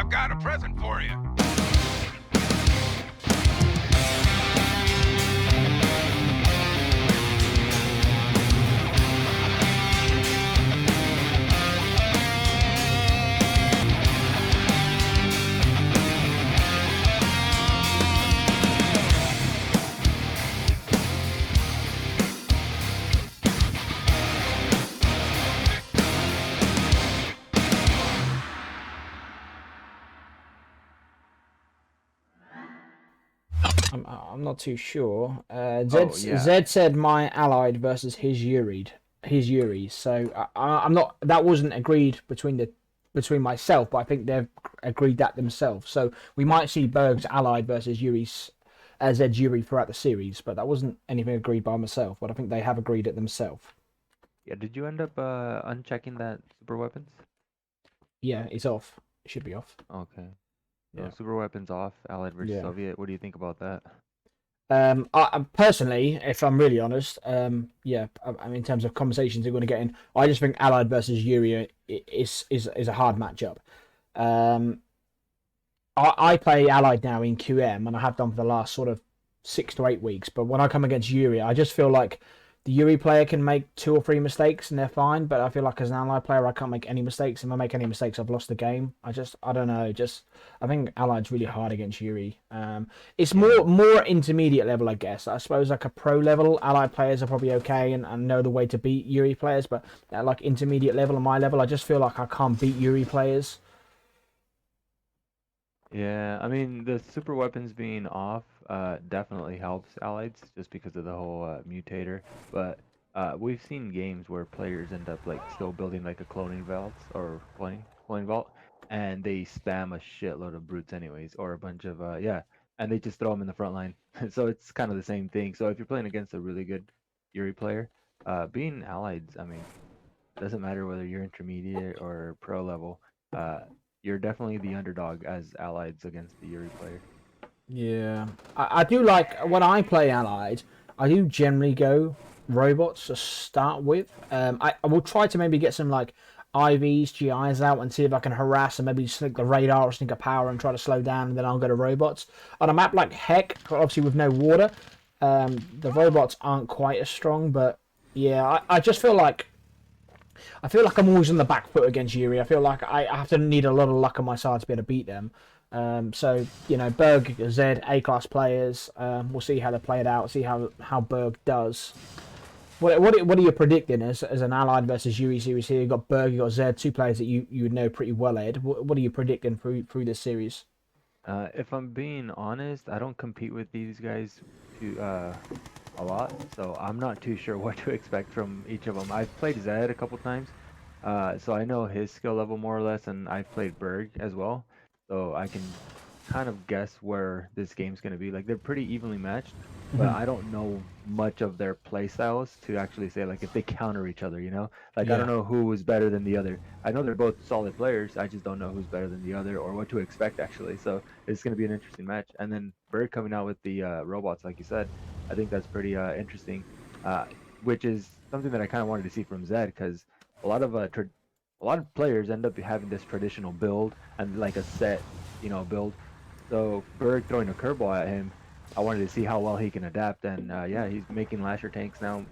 I've got a present for you. I'm not too sure. Oh, yeah. Zedd said my allied versus his Yuri. So I'm not. That wasn't agreed between myself, but I think they've agreed that themselves. So we might see Burg's allied versus Zedd's Yuri throughout the series, but that wasn't anything agreed by myself. But I think they have agreed it themselves. Yeah, did you end up unchecking that super weapons? Yeah, it's off. It should be off. Okay. So Yeah. super weapons off, Allied versus Yeah. Soviet. What do you think about that? I personally, if I'm really honest, yeah, I mean, in terms of conversations you're going to get in, I just think Allied versus Yuri is a hard matchup. Um, I play Allied now in QM, and I have done for the last sort of 6 to 8 weeks. But when I come against Yuri, I just feel like the Yuri player can make 2 or 3 mistakes and they're fine. But I feel like as an Allied player, I can't make any mistakes. If I make any mistakes, I've lost the game. I don't know. I think Allied's really hard against Yuri. It's Yeah. more intermediate level, I guess. I suppose like a pro level, Allied players are probably okay and know the way to beat Yuri players. But at like intermediate level and my level, I just feel like I can't beat Yuri players. Yeah, I mean the super weapons being off definitely helps Allieds just because of the whole mutator. But we've seen games where players end up like still building like a cloning vault or cloning vault, and they spam a shitload of brutes anyways, or a bunch of yeah, and they just throw them in the front line. So it's kind of the same thing. So if you're playing against a really good Yuri player, being Allieds, I mean, doesn't matter whether you're intermediate or pro level. Uh, you're definitely the underdog as allies against the Yuri player. Yeah, I do like when I play Allied. I do generally go robots to start with. I will try to maybe get some like IVs, GIs out and see if I can harass and maybe sneak the radar or sneak a power and try to slow down. And then I'll go to robots on a map like Heck, obviously with no water. The robots aren't quite as strong, but yeah, I just feel like I'm always on the back foot against Yuri. I feel like I have to need a lot of luck on my side to be able to beat them. So Burg, Zedd, A-class players. We'll see how they play it out. See how Burg does. What are you predicting as an Allied versus Yuri series here? You got Burg, you got Zedd, two players that you would know pretty well, Ed. What are you predicting through this series? If I'm being honest, I don't compete with these guys too a lot, so I'm not too sure what to expect from each of them. I've played Zed a couple times, so I know his skill level more or less, and I've played Burg as well, so I can kind of guess where this game's going to be. Like they're pretty evenly matched, but I don't know much of their play styles to actually say like if they counter each other, you know? Like I don't Yeah. know who is better than the other. I know they're both solid players. I just don't know who's better than the other or what to expect actually. So it's going to be an interesting match. And then Bird coming out with the robots, like you said, I think that's pretty interesting. Which is something that I kind of wanted to see from Zed because a lot of a lot of players end up having this traditional build and like a set, build. So Berg throwing a curveball at him, I wanted to see how well he can adapt, and yeah, he's making lasher tanks now.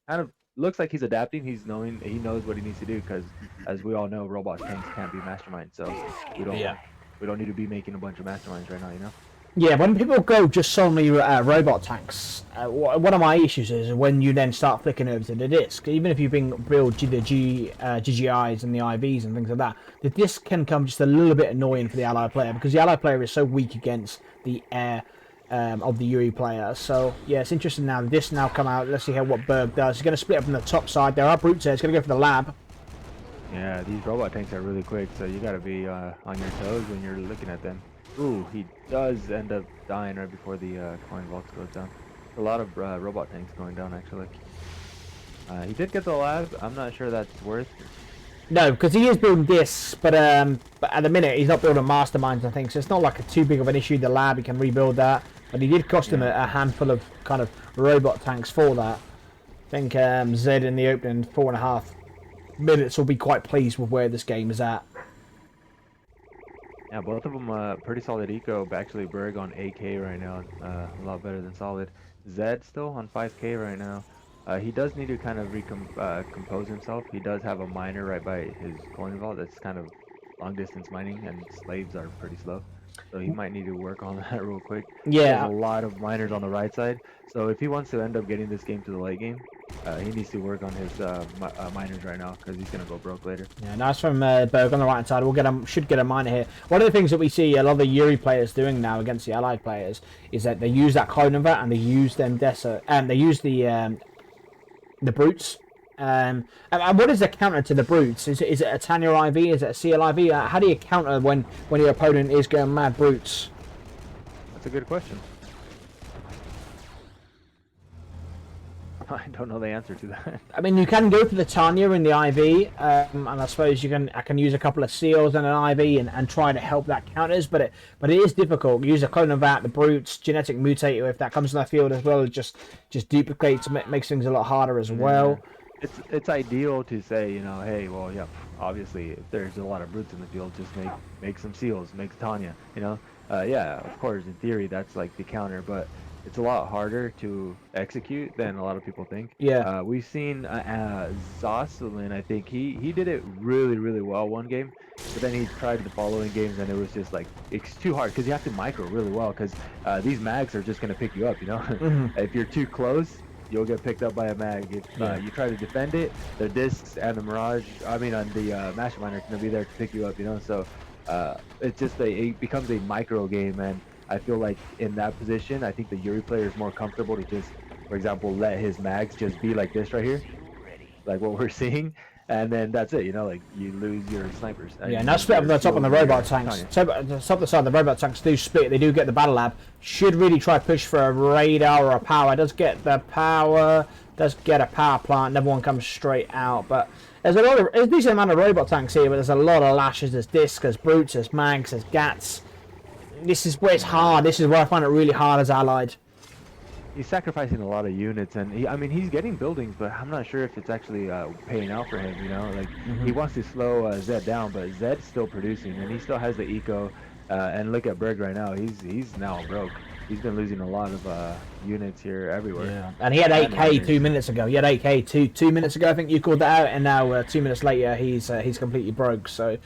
Kind of looks like he's adapting. He knows what he needs to do because, as we all know, robot tanks can't be masterminds. So we don't Yeah. we don't need to be making a bunch of masterminds right now, you know. Yeah, when people go just solely robot tanks, one of my issues is when you then start flicking over to the disc. Even if you build the GGIs and the IVs and things like that, the disc can come just a little bit annoying for the allied player because the allied player is so weak against the air of the Yuri player. So yeah, it's interesting now. The disc now come out. Let's see what Burg does. He's going to split up from the top side. There are brutes there. He's going to go for the lab. Yeah, these robot tanks are really quick, so you got to be on your toes when you're looking at them. Ooh, he does end up dying right before the coin vault goes down. A lot of robot tanks going down, actually. He did get the lab. I'm not sure that's worth. No, because he is building discs, but at the minute he's not building masterminds and things, so it's not like too big of an issue. The lab, he can rebuild that, but he did cost him a handful of kind of robot tanks for that. I think Zed in the opening 4.5 minutes will be quite pleased with where this game is at. Yeah, both of them pretty solid eco. But actually, Burg on 8K right now, a lot better than solid. Zed still on 5K right now. He does need to kind of compose himself. He does have a miner right by his coin vault that's kind of long distance mining, and slaves are pretty slow. So he might need to work on that real quick. He has a Yeah, lot of miners on the right side. So if he wants to end up getting this game to the late game, he needs to work on his miners right now because he's gonna go broke later. yeah, nice from Burg on the right hand side. We'll get a should get a miner here. One of the things that we see a lot of the Yuri players doing now against the Allied players is that they use that clone of that and they use them desert and they use the brutes. And what is the counter to the brutes? Is it a Tanya IV? Is it a CLIV? How do you counter when your opponent is going mad brutes? That's a good question. I don't know the answer to that. I mean, you can go for the Tanya in the IV, and I suppose I can use a couple of seals and an IV and try to help that counters, but it is difficult. Use a clone of that, the brutes, genetic mutator if that comes to the field as well. It just duplicates, makes things a lot harder as Yeah. well. It's ideal to say, hey, well, yeah, obviously, if there's a lot of brutes in the field, just make some seals, make Tanya. Yeah, of course, in theory, that's like the counter, but it's a lot harder to execute than a lot of people think. Yeah. We've seen Zosselin, I think he did it really, really well one game, but then he tried the following games and it was just like it's too hard because you have to micro really well because these mags are just gonna pick you up. Hmm. If you're too close, you'll get picked up by a mag. If Yeah. you try to defend it, the discs and the mirage, I mean, on the mastermind are gonna be there to pick you up. So it's just it becomes a micro game, and I feel like in that position, I think the Yuri player is more comfortable to just, for example, let his mags just be like this right here, like what we're seeing, and then that's it. Like you lose your snipers Yeah, and and that's then split up your the top on the seals or robot your tanks. Tanya. So the top of the side, the robot tanks do split. They do get the battle lab. Should really try push for a radar or a power. Does get the power. Does get a power plant. Another one comes straight out. But there's a decent amount of robot tanks here. But there's a lot of lashes. There's discs. There's brutes. There's mags. There's gats. This is where it's Yeah. hard. This is where I find it really hard as allied. He's sacrificing a lot of units, and I mean, he's getting buildings, but I'm not sure if it's actually paying out for him. Like he wants to slow Zed down, but Zed's still producing, and he still has the eco. And look at Burg right now; he's now broke. He's been losing a lot of units here everywhere, Yeah, and he had and 8k miners. 2 minutes ago. He had 8k two minutes ago. I think you called that out, and now 2 minutes later, he's completely broke. So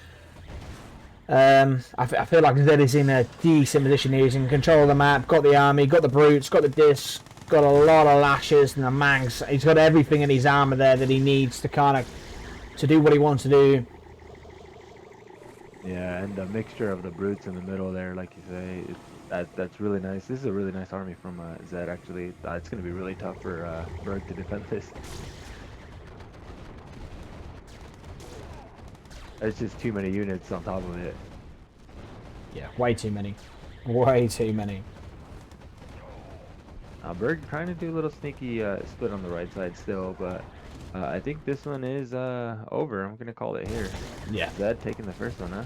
I feel like Zed is in a decent position here. He's in control of the map, got the army, got the brutes, got the discs, got a lot of lashes and the mags. He's got everything in his armor there that he needs to kind of to do what he wants to do. Yeah, and the mixture of the brutes in the middle there, like you say, that's really nice. This is a really nice army from Zed. Actually, it's going to be really tough for Burg to defend this. It's just too many units on top of it. Yeah, way too many, way too many. Berg trying to do a little sneaky split on the right side still, but I think this one is over. I'm gonna call it here. Yeah. Zed taking the first one, huh?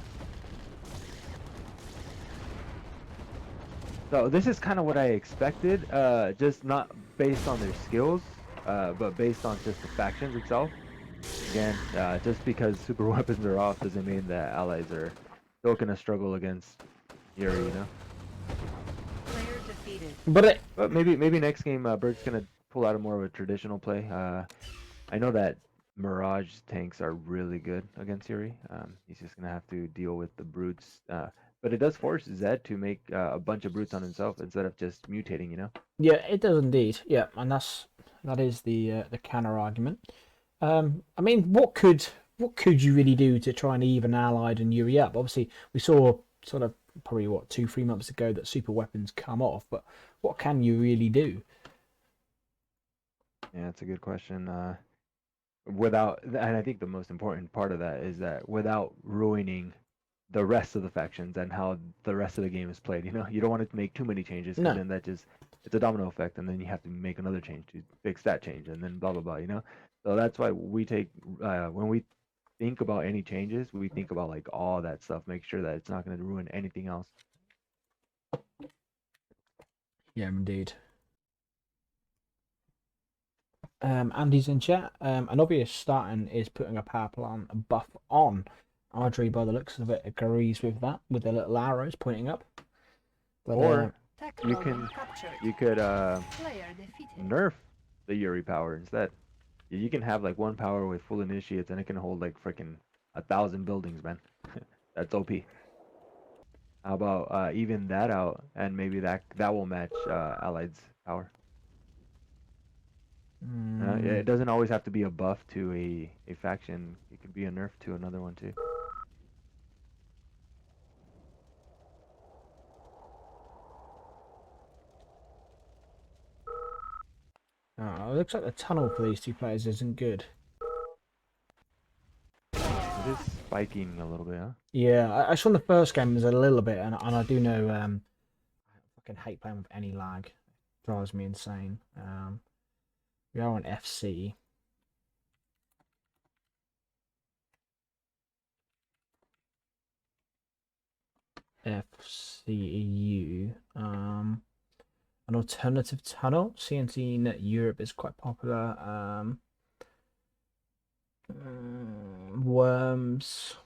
So this is kind of what I expected, just not based on their skills, but based on just the factions itself. Again, just because super weapons are off doesn't mean that allies are still gonna struggle against Yuri. Player defeated. But maybe next game, Berg's gonna pull out a more of a traditional play. I know that Mirage tanks are really good against Yuri. He's just gonna have to deal with the brutes. But it does force Zed to make a bunch of brutes on himself instead of just mutating. Yeah, it does indeed. Yeah, and that is the counter argument. I mean, what could you really do to try and even Allied and Yuri up? Obviously, we saw sort of probably 2-3 months ago that super weapons come off, but what can you really do? Yeah, that's a good question. Without, and I think the most important part of that is that without ruining the rest of the factions and how the rest of the game is played. You don't want to make too many changes because No, then it's a domino effect, and then you have to make another change to fix that change, and then blah blah blah. So that's why we take when we think about any changes, we think about like all that stuff, make sure that it's not going to ruin anything else. yeah, indeed. Andy's in chat. An obvious starting is putting a power plant buff on. Audrey, by the looks of it, agrees with that, with the little arrows pointing up. But Or Tech you building can captured. you could Player defeated. nerf the Yuri power instead. You can have like one power with full initiates and it can hold like freaking 1,000 buildings, man. That's OP. How about even that out and maybe that will match Allied's power. Yeah, it doesn't always have to be a buff to a faction. It could be a nerf to another one too. it looks like the tunnel for these two players isn't good. It is spiking a little bit, huh? Yeah, I saw in the first game was a little bit, and I do know I fucking hate playing with any lag. It drives me insane. We are on FC. FCEU. An alternative tunnel. CNC Net Europe is quite popular. Worms.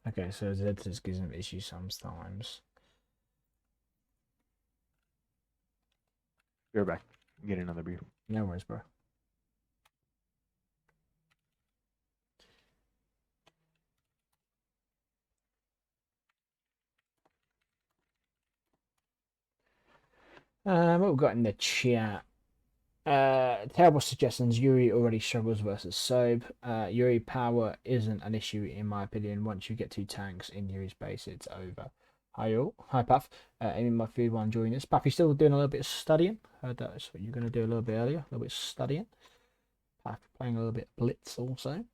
Okay, so Zedd just gives him issues sometimes. You're back. Get another beer. No worries, bro. What we've got in the chat. Terrible suggestions. Yuri already struggles versus Soap. Yuri power isn't an issue in my opinion. Once you get 2 tanks in Yuri's base, it's over. Hi all. Hi Path. Aiming my food while enjoying this. Path, you still doing a little bit of studying? Heard that's what you're going to do a little bit earlier. A little bit of studying. Path playing a little bit Blitz also.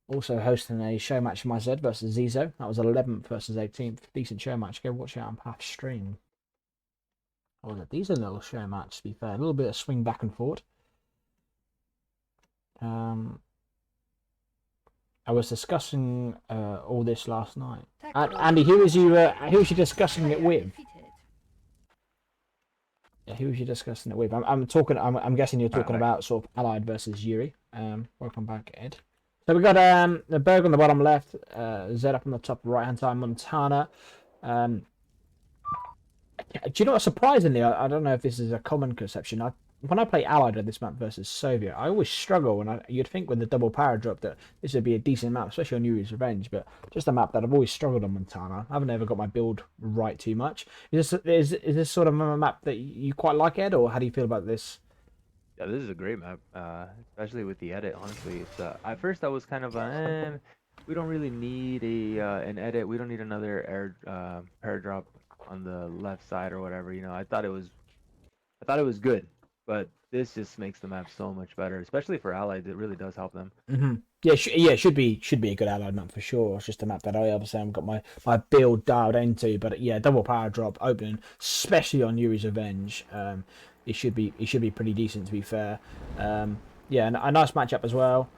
Also hosting a show match for my Zedd versus Zizo. That was 11th versus 18th. Decent show match. Go watch it on Path's stream. Oh, a decent little show match, to be fair. A little bit of swing back and forward. I was discussing all this last night. Andy, who was you discussing it with? Yeah, who was you discussing it with? I'm talking. I'm guessing you're talking about sort of Allied versus Yuri. Welcome back, Ed. So we got the Burg on the bottom left, Zedd up on the top right hand side, Montana. Do you know what? Surprisingly, I don't know if this is a common conception. When I play Allied on this map versus Soviet, I always struggle, and you'd think with the double power drop that this would be a decent map, especially on Yuri's Revenge. But just a map that I've always struggled on Montana. I haven't ever got my build right too much. Is this sort of a map that you quite like, Ed, or how do you feel about this? Yeah, this is a great map, especially with the edit. Honestly, it's at first I was kind of we don't really need an edit. We don't need another air drop on the left side or whatever. You know, I thought it was good, but this just makes the map so much better, especially for allies. It really does help them. Yeah, it should be a good Allied map for sure. It's just a map that I obviously haven't got my build dialed into, but yeah, double power drop opening, especially on Yuri's Revenge. It should be pretty decent, to be fair. Yeah, and a nice matchup as well.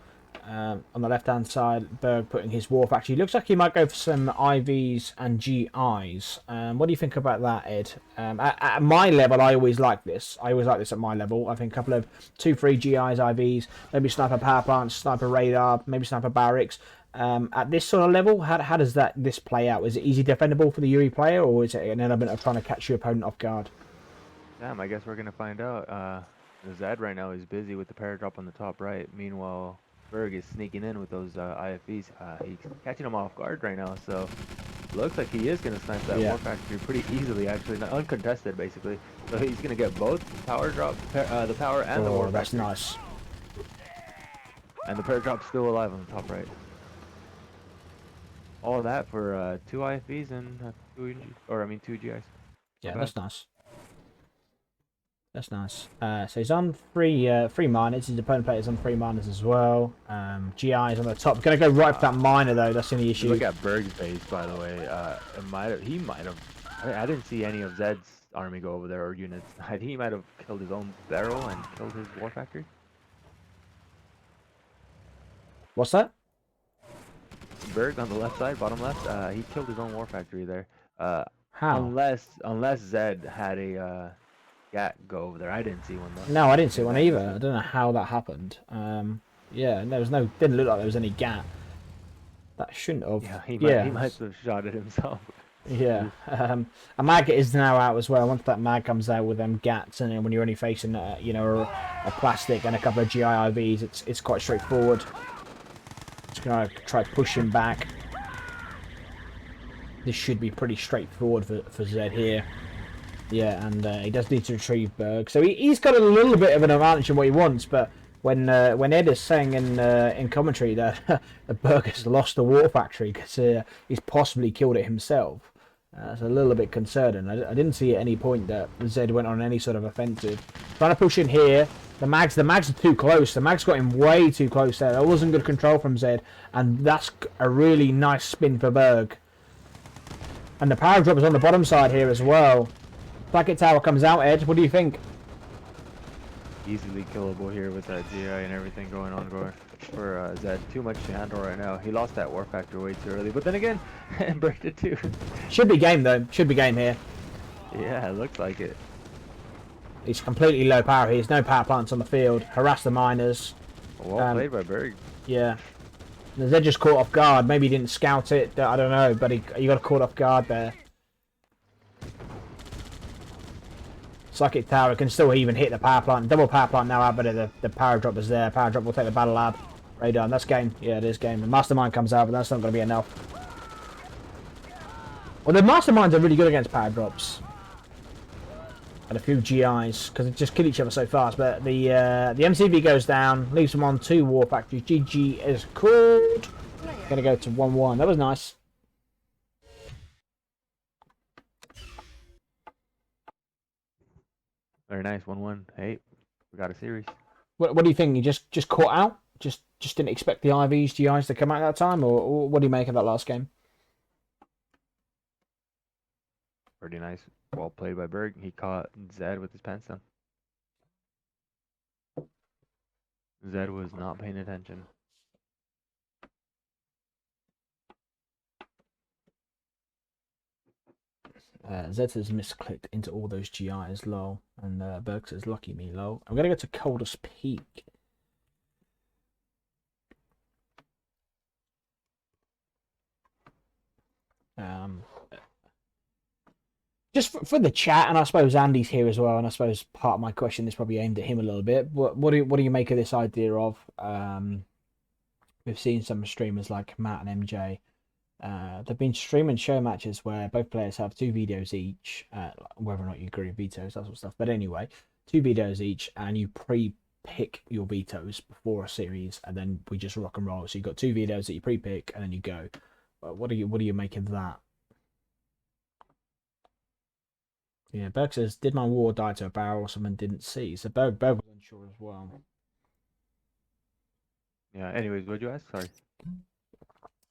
On the left hand side, Burg putting his war factory. Looks like he might go for some IVs and GIs. What do you think about that, Ed? At my level, I always like this. I always like this at my level. I think a couple of 2-3 GIs, IVs, maybe sniper power plants, sniper radar, maybe sniper barracks. At this sort of level, how does this play out? Is it easy defendable for the Yuri player, or is it an element of trying to catch your opponent off guard? Damn, I guess we're gonna find out. Zedd right now is busy with the paradrop on the top right. Meanwhile, Burg is sneaking in with those IFVs. He's catching them off guard right now, so looks like he is gonna snipe that war factory pretty easily, actually, uncontested basically. So he's gonna get both power drop, the power and the war factory. That's nice. And the paradrop's still alive on the top right. All of that for 2 IFVs and 2 GIs. Yeah, that's nice. That's nice. So he's on three miners. His opponent player is on 3 miners as well. GI is on the top. Gonna go right for that miner though. That's the only issue. Look at Burg's base, by the way. He might have. I didn't see any of Zedd's army go over there or units. I think he might have killed his own barrel and killed his war factory. What's that? Burg on the left side, bottom left. He killed his own war factory there. How? Unless Zedd had a gat go over there. I didn't see one though. No, I didn't see Maybe one I either. missed I it. don't know how that happened. Yeah, there was no. Didn't look like there was any gap. That shouldn't have. Yeah, he Yeah, might have shot it himself. yeah. Oof. A mag is now out as well. Once that mag comes out with them gats, and then when you're only facing, you know, a plastic and a couple of GIIVs, it's quite straightforward. Just gonna try pushing back. This should be pretty straightforward for Zedd here. Yeah, and he does need to retrieve Burg, so he's got a little bit of an advantage in what he wants. But when Ed is saying in commentary that the Burg has lost the war factory because he's possibly killed it himself, it's a little bit concerning. I didn't see at any point that Zedd went on any sort of offensive. Trying to push in here. The mags are too close. The mags got him way too close there. That wasn't good control from Zedd, and that's a really nice spin for Burg. And the power drop is on the bottom side here as well. Packet tower comes out, Ed. What do you think? Easily killable here with that GI and everything going on for Zedd. Too much to handle right now. He lost that war factor way too early. But then again, breaked it too. Should be game though. Should be game here. Yeah, it looks like it. He's completely low power here. There's no power plants on the field. Harass the miners. Well played by Burg. Yeah. Zed just caught off guard. Maybe he didn't scout it. I don't know, but he got caught off guard there. Psychic Tower can still even hit the power plant. Double power plant now out, but the power drop is there. Power drop will take the battle lab. Radar. That's game. Yeah, it is game. The Mastermind comes out, but that's not going to be enough. Well, the Masterminds are really good against power drops. And a few GIs, because they just kill each other so fast. But the MCV goes down, leaves them on 2 war factories. GG is called. Going to go to 1-1. That was nice. Very nice, 1-1. Hey, we got a series. What do you think? You just caught out? Just didn't expect the IVs, GIs to come out that time? Or what do you make of that last game? Pretty nice. Well played by Burg. He caught Zedd with his pants down. Zedd was not paying attention. Zed says misclicked into all those GIs, lol. And Burg says lucky me, lol. I'm going to go to Coldest Peak. Just for the chat, and I suppose Andy's here as well, and I suppose part of my question is probably aimed at him a little bit. What do you make of this idea of we've seen some streamers like Matt and MJ. They've been streaming show matches where both players have 2 videos each, whether or not you agree with vetoes, that sort of stuff. But anyway, 2 videos each, and you pre-pick your vetoes before a series, and then we just rock and roll. So you've got 2 videos that you pre-pick, and then you go. What do you make of that? Yeah, Berg says, did my war die to a barrel or someone didn't see? So Berg was unsure as well. Yeah, anyways, what'd you ask? Sorry.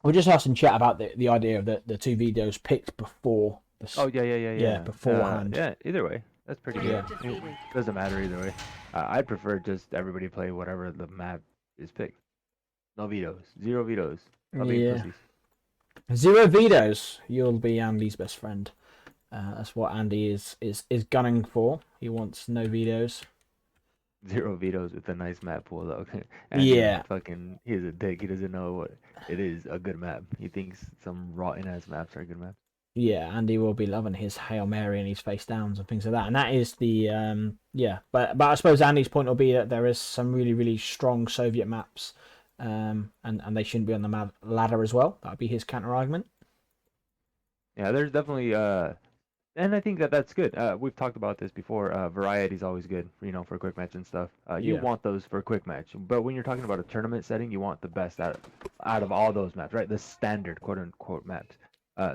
We're just asking chat about the idea of the 2 videos picked before. Oh, yeah. Yeah, beforehand. Yeah, either way. That's pretty good. Yeah. It doesn't matter either way. I'd prefer just everybody play whatever the map is picked. No vetoes. 0 vetoes. Stop being pussies. 0 vetoes. You'll be Andy's best friend. That's what Andy is gunning for. He wants no vetoes. 0 vetoes with a nice map pool though. Yeah. He's a dick. He doesn't know what it is a good map. He thinks some rotten ass maps are good maps. Yeah, Andy will be loving his Hail Mary and his face downs and things like that. And that is the yeah. But I suppose Andy's point will be that there is some really, really strong Soviet maps. And they shouldn't be on the map ladder as well. That would be his counter argument. Yeah, there's definitely and I think that's good. We've talked about this before. Variety is always good, for quick match and stuff. You want those for a quick match, but when you're talking about a tournament setting, you want the best out of all those maps, right? The standard quote unquote maps.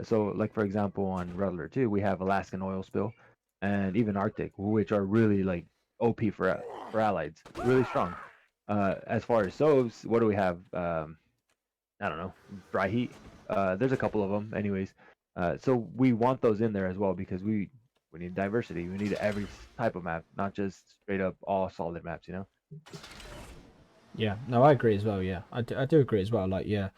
So like for example on Ruddler 2, we have Alaskan oil spill, and even Arctic, which are really like OP for allies, really strong. As far as Sovs, what do we have? I don't know, dry heat. There's a couple of them, anyways. So we want those in there as well because we need diversity. We need every type of map, not just straight up all solid maps, Yeah, no, I agree as well. Yeah, I do agree as well. Like, yeah,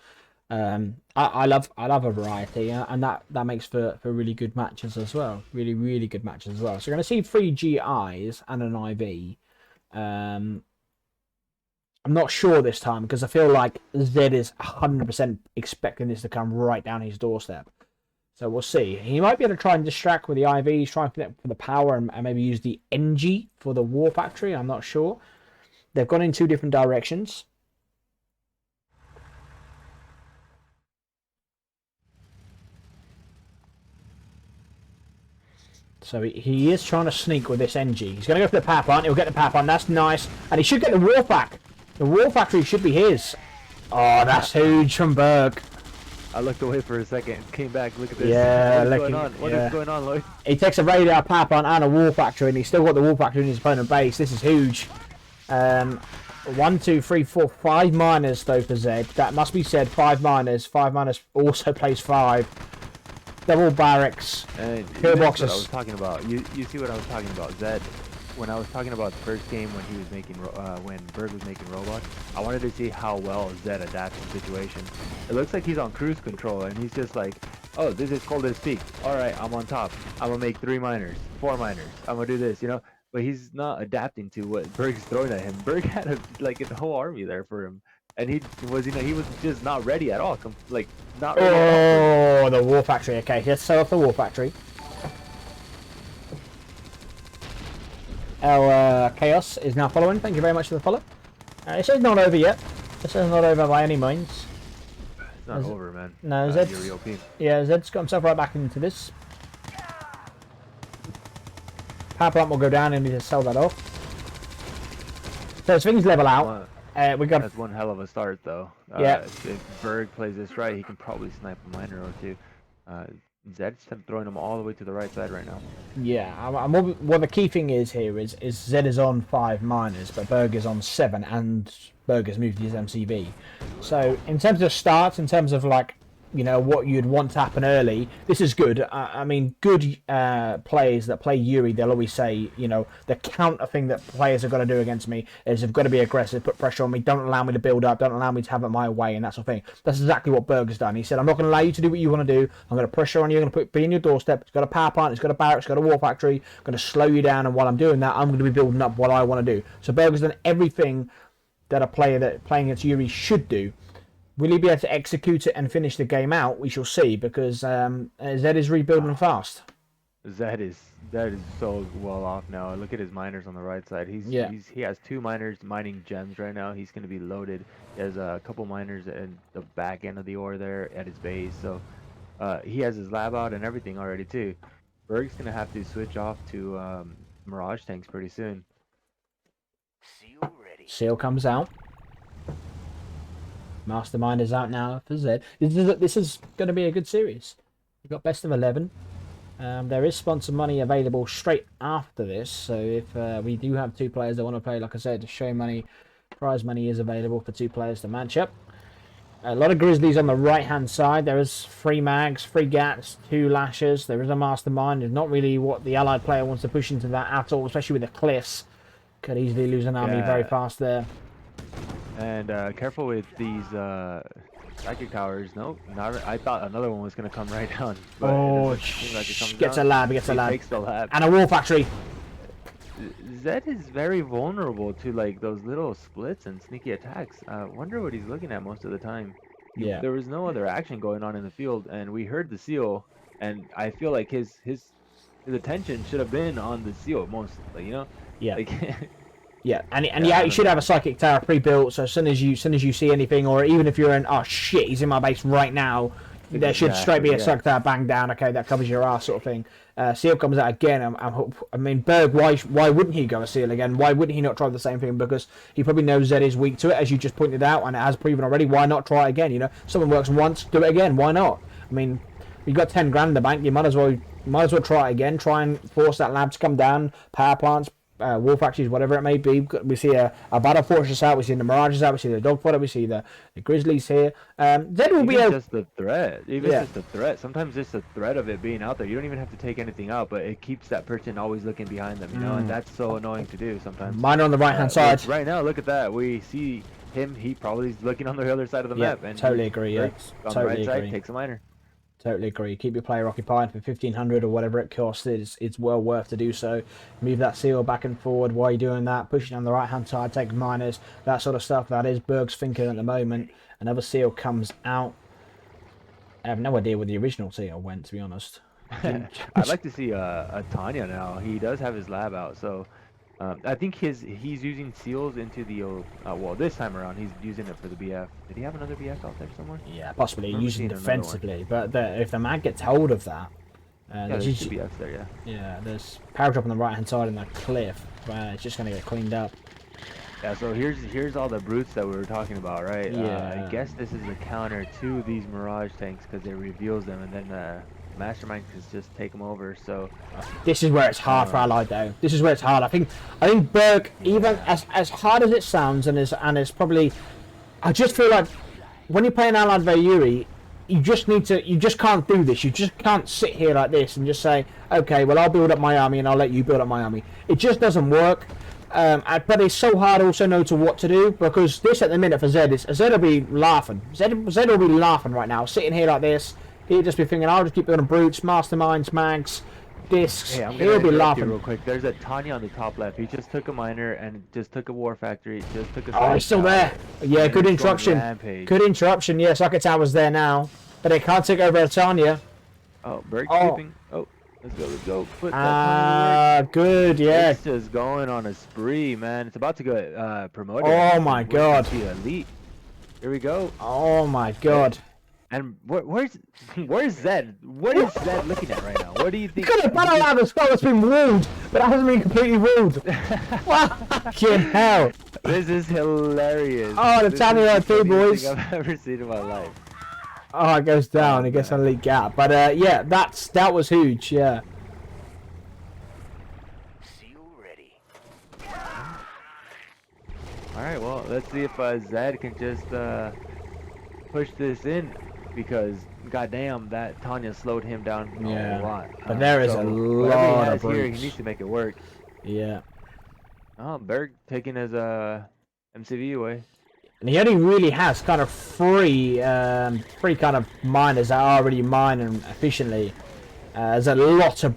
I love a variety, and that makes for really good matches as well. Really good matches as well. So we're going to see 3 GIs and an IV. I'm not sure this time because I feel like Zedd is 100% expecting this to come right down his doorstep. So we'll see. He might be able to try and distract with the IVs, try and connect for the power, and maybe use the NG for the War Factory. I'm not sure. They've gone in 2 different directions. So he is trying to sneak with this NG. He's going to go for the power plant. He'll get the power plant. That's nice. And he should get the War Fac. The War Factory should be his. Oh, that's huge from Burg. I looked away for a second, came back, look at this. Yeah, what is going on? What is going on, Lloyd? He takes a radar, power plant, and a War Factory, and he's still got the War Factory in his opponent base. This is huge. 1, 2, 3, 4, 5 miners though for Zedd. That must be said. 5 miners. 5 miners also plays 5. They're all barracks. And Pillboxes. what I was talking about. You see what I was talking about, Zedd. When I was talking about the first game when he was making when Burg was making robots, I wanted to see how well Zedd adapts to the situation. It looks like he's on cruise control and he's just like, oh, this is coldest peak. All right, I'm on top. I'm gonna make 3 miners, 4 miners. I'm gonna do this, you know. But he's not adapting to what Burg's throwing at him. Burg had a whole army there for him, and he was just not ready at all. Not ready. Oh, the War Factory. Okay, let's set off the War Factory. Chaos is now following. Thank you very much for the follow. This is not over yet. This is not over by any means. It's not over, man. No, Zedd's got himself right back into this. Power plant will go down and we need to sell that off. So as things level out, we got. That's one hell of a start, though. Yeah. If Burg plays this right, he can probably snipe a miner or 2. Zedd's throwing them all the way to the right side right now. Yeah, what the key thing is here is Zedd is on 5 miners, but Burg is on 7, and Burg has moved his MCV. So in terms of starts, in terms of like, you know, what you'd want to happen early, this is good. I mean, good players that play Yuri, they'll always say, you know, the counter thing that players have got to do against me is they've got to be aggressive, put pressure on me, don't allow me to build up, don't allow me to have it my way, and that sort of thing. That's exactly what Burg has done. He said, I'm not going to allow you to do what you want to do. I'm going to pressure on you. I'm going to be in your doorstep. It's got a power plant. It's got a barracks. It's got a war factory. I'm going to slow you down, and while I'm doing that, I'm going to be building up what I want to do. So Burg has done everything that a player that playing against Yuri should do. Will he be able to execute it and finish the game out? We shall see, because Zedd is rebuilding fast. Zedd is so well off now. Look at his miners on the right side. He has 2 miners mining gems right now. He's going to be loaded. He has a couple miners at the back end of the ore there at his base. So he has his lab out and everything already too. Burg's going to have to switch off to Mirage tanks pretty soon. Seal ready. Seal comes out. Mastermind is out now for Zedd. This is going to be a good series. We've got best of 11. There is sponsor money available straight after this. So if we do have 2 players that want to play, like I said, show money, prize money is available for 2 players to match up. A lot of Grizzlies on the right-hand side. There is 3 mags, 3 gats, 2 lashes. There is a mastermind. It's not really what the allied player wants to push into that at all, especially with the cliffs. Could easily lose an army very fast there. And careful with these psychic towers. Nope, I thought another one was going to come right down. But gets a lab, gets a lab. Takes the lab. And a war factory. Zedd is very vulnerable to like those little splits and sneaky attacks. Wonder what he's looking at most of the time. Yeah. There was no other action going on in the field, and we heard the seal, and I feel like his attention should have been on the seal mostly, you know? Yeah. Like, yeah, and you should have a psychic tower pre-built, so as soon as you see anything, or even if you're in, oh shit, he's in my base right now, there should straight be a psychic tower bang down. Okay, that covers your ass, sort of thing. Seal comes out again. I mean, Burg, why wouldn't he go a seal again? Why wouldn't he not try the same thing? Because he probably knows Zedd is weak to it, as you just pointed out, and it has proven already. Why not try it again? You know, someone works once, do it again. Why not? I mean, you've got 10 grand in the bank. You might as well try it again. Try and force that lab to come down. Power plants. War factories, whatever it may be. We see a battle fortress out, we see the mirages out, we see the dogfighter, we see the grizzlies here. Zedd will be able... just the threat. Just the threat. Sometimes just the threat of it being out there. You don't even have to take anything out, but it keeps that person always looking behind them, you know, and that's so annoying to do sometimes. Mine on the right hand side. Right now, look at that. We see him, he probably is looking on the other side of the Yeah, map. And totally agree. Yeah, Burg on the totally right side agree. takes a miner. Totally agree. Keep your player occupied for 1500 or whatever it costs. It's well worth to do so. Move that seal back and forward while you're doing that. Pushing on the right hand side, take miners, that sort of stuff. That is Burg's thinking at the moment. Another seal comes out. I have no idea where the original seal went, to be honest. I'd like to see a Tanya now. He does have his lab out, so I think he's using seals into the well, this time around he's using it for the BF. Did he have another BF out there somewhere? Yeah, possibly Remember using seeing another one. defensively. But if the mag gets hold of that, Yeah, there's there's two usually- BFs there. Yeah. yeah, there's power drop on the right hand side in that cliff. It's just going to get cleaned up. Yeah, so here's all the brutes that we were talking about, right? Yeah. I guess this is a counter to these Mirage tanks because it reveals them, and then Mastermind can just take them over. So This is where it's hard for Allied, though. This is where it's hard. I think Burg, even as hard as it sounds, and it's probably, I just feel like when you're playing Allied vs Yuri, you just can't do this. You just can't sit here like this and just say, okay, well, I'll build up my army and I'll let you build up my army. It just doesn't work. But it's so hard also know to what to do, because this at the minute for Zedd is Zedd will be laughing. Zedd will be laughing right now, sitting here like this. He'll just be thinking, I'll just keep building brutes, masterminds, mags, discs. hey, I'm He'll gonna be interrupt you laughing. real quick. There's a Tanya on the top left. He just took a miner and just took a war factory. Just took a. Oh, he's still there. Yeah, And good he's going interruption. rampage. Good interruption. Yeah, Socket Tower's there now, but they can't take over Tanya. Oh, Burg Oh. creeping. Oh, let's go. Put that Tanya to work. Good. Yeah. It's just going on a spree, man. It's about to get promoted. Oh my We're God. gonna see elite. Here we go. Oh my God. And where's Zedd? What is Zedd looking at right now? What do you think? Could have battle lab as well. It's been ruled, but it hasn't been completely ruled. Fucking hell. This is hilarious. Oh, the This Tanya is right through, funniest boys. thing I've ever seen in my life. Oh, it goes down. Oh, It gets man. a leak gap. But yeah, that was huge. Yeah. Seal ready. All right, well, let's see if Zedd can just push this in, because goddamn, that Tanya slowed him down Yeah, a lot. but there is a whatever lot he of has here, brutes. he needs to make it work. Yeah. Oh, Burg taking his MCV away. And he only really has kind of three kind of miners that are already mining efficiently. There's a lot of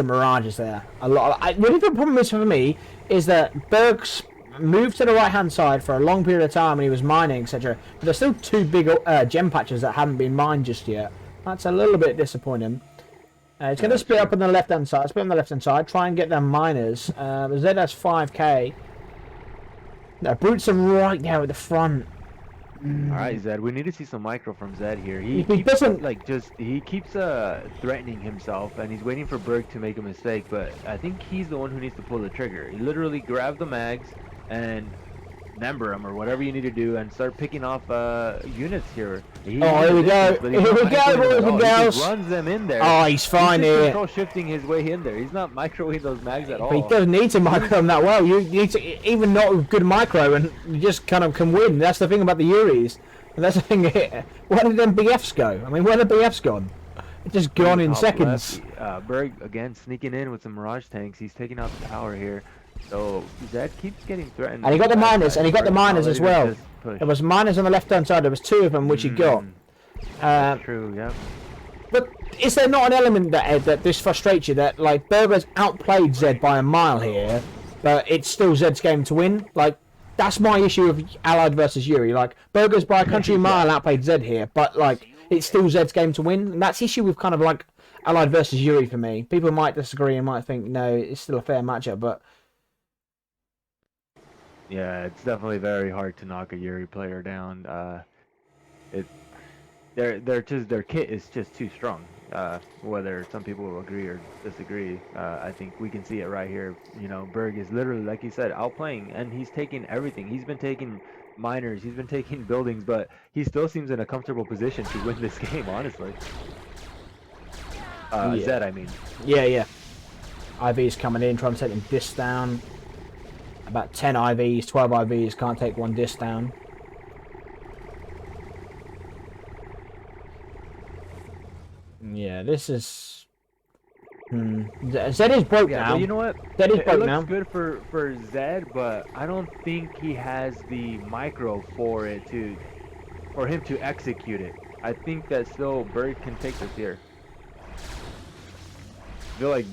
mirages there. A lot. Really, the problem is for me is that Berg's moved to the right hand side for a long period of time when he was mining, etc. But there's still two big gem patches that haven't been mined just yet. That's a little bit disappointing. It's going to split up on the left hand side. Split on the left hand side. Try and get them miners. Zedd has 5k. The brutes are right there at the front. All right, Zedd, we need to see some micro from Zedd here. He keeps, doesn't- he keeps threatening himself, and he's waiting for Burg to make a mistake. But I think he's the one who needs to pull the trigger. He literally grab the mags and number them or whatever you need to do, and start picking off units here. Oh, here we go. But he's Here not we go, microing them boys at and all. He girls. just runs them in there. Oh, he's fine He's just here. control shifting his way in there. He's not microwaving those mags at all. But he doesn't need to micro them that well. You need to, even not with good micro, and you just kind of can win. That's the thing about the Yuris. And that's the thing here. Where did them BFs go? I mean, where the BFs gone? It's just gone in Top seconds. left, Burg again sneaking in with some Mirage tanks. He's taking out the tower here. So Zedd keeps getting threatened. And he got the miners, and he got the miners as well. There There was miners on the left hand side. There was two of them which he got. True, yeah. But is there not an element that this frustrates you, that like Burger's outplayed Zedd by a mile here, but it's still Zedd's game to win? Like, that's my issue of Allied versus Yuri. Like, Burger's by a country mile outplayed Zedd here, but like it's still Zedd's game to win. And that's the issue with kind of like Allied versus Yuri for me. People might disagree and might think no, it's still a fair matchup, but Yeah, it's definitely very hard to knock a Yuri player down. Their kit is just too strong. Whether some people will agree or disagree, I think we can see it right here. You know, Burg is literally, like you said, outplaying, and he's taking everything. He's been taking miners, he's been taking buildings, but he still seems in a comfortable position to win this game, honestly. Yeah. Zedd, I mean. yeah. IV's coming in, trying to take them disc down. About 10 IVs, 12 IVs, can't take one disc down. Yeah, this is Zedd is broke Yeah, now. but you know what? Zedd is It broke looks now. good for Zedd, but I don't think he has the micro for him to execute it. I think that still Burg can take this here. I feel like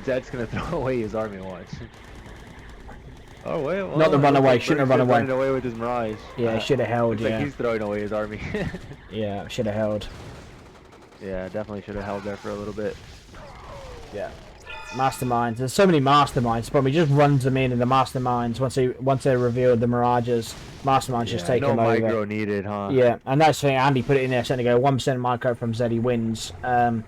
Zedd's gonna throw away his army watch. Oh wait, well, Not the it looks runaway, like shouldn't have Burg's run away. running away with his Mirage. Yeah, should have held. Looks Yeah, like he's throwing away his army. yeah, should have held. Yeah, definitely should have held there for a little bit. Yeah. Masterminds. There's so many masterminds. Probably just runs them in the masterminds once they revealed the mirages. Masterminds just take no them over. micro needed, huh? Yeah, and that's the thing. Andy put it in there, saying to go 1% micro from Zedd, he wins. I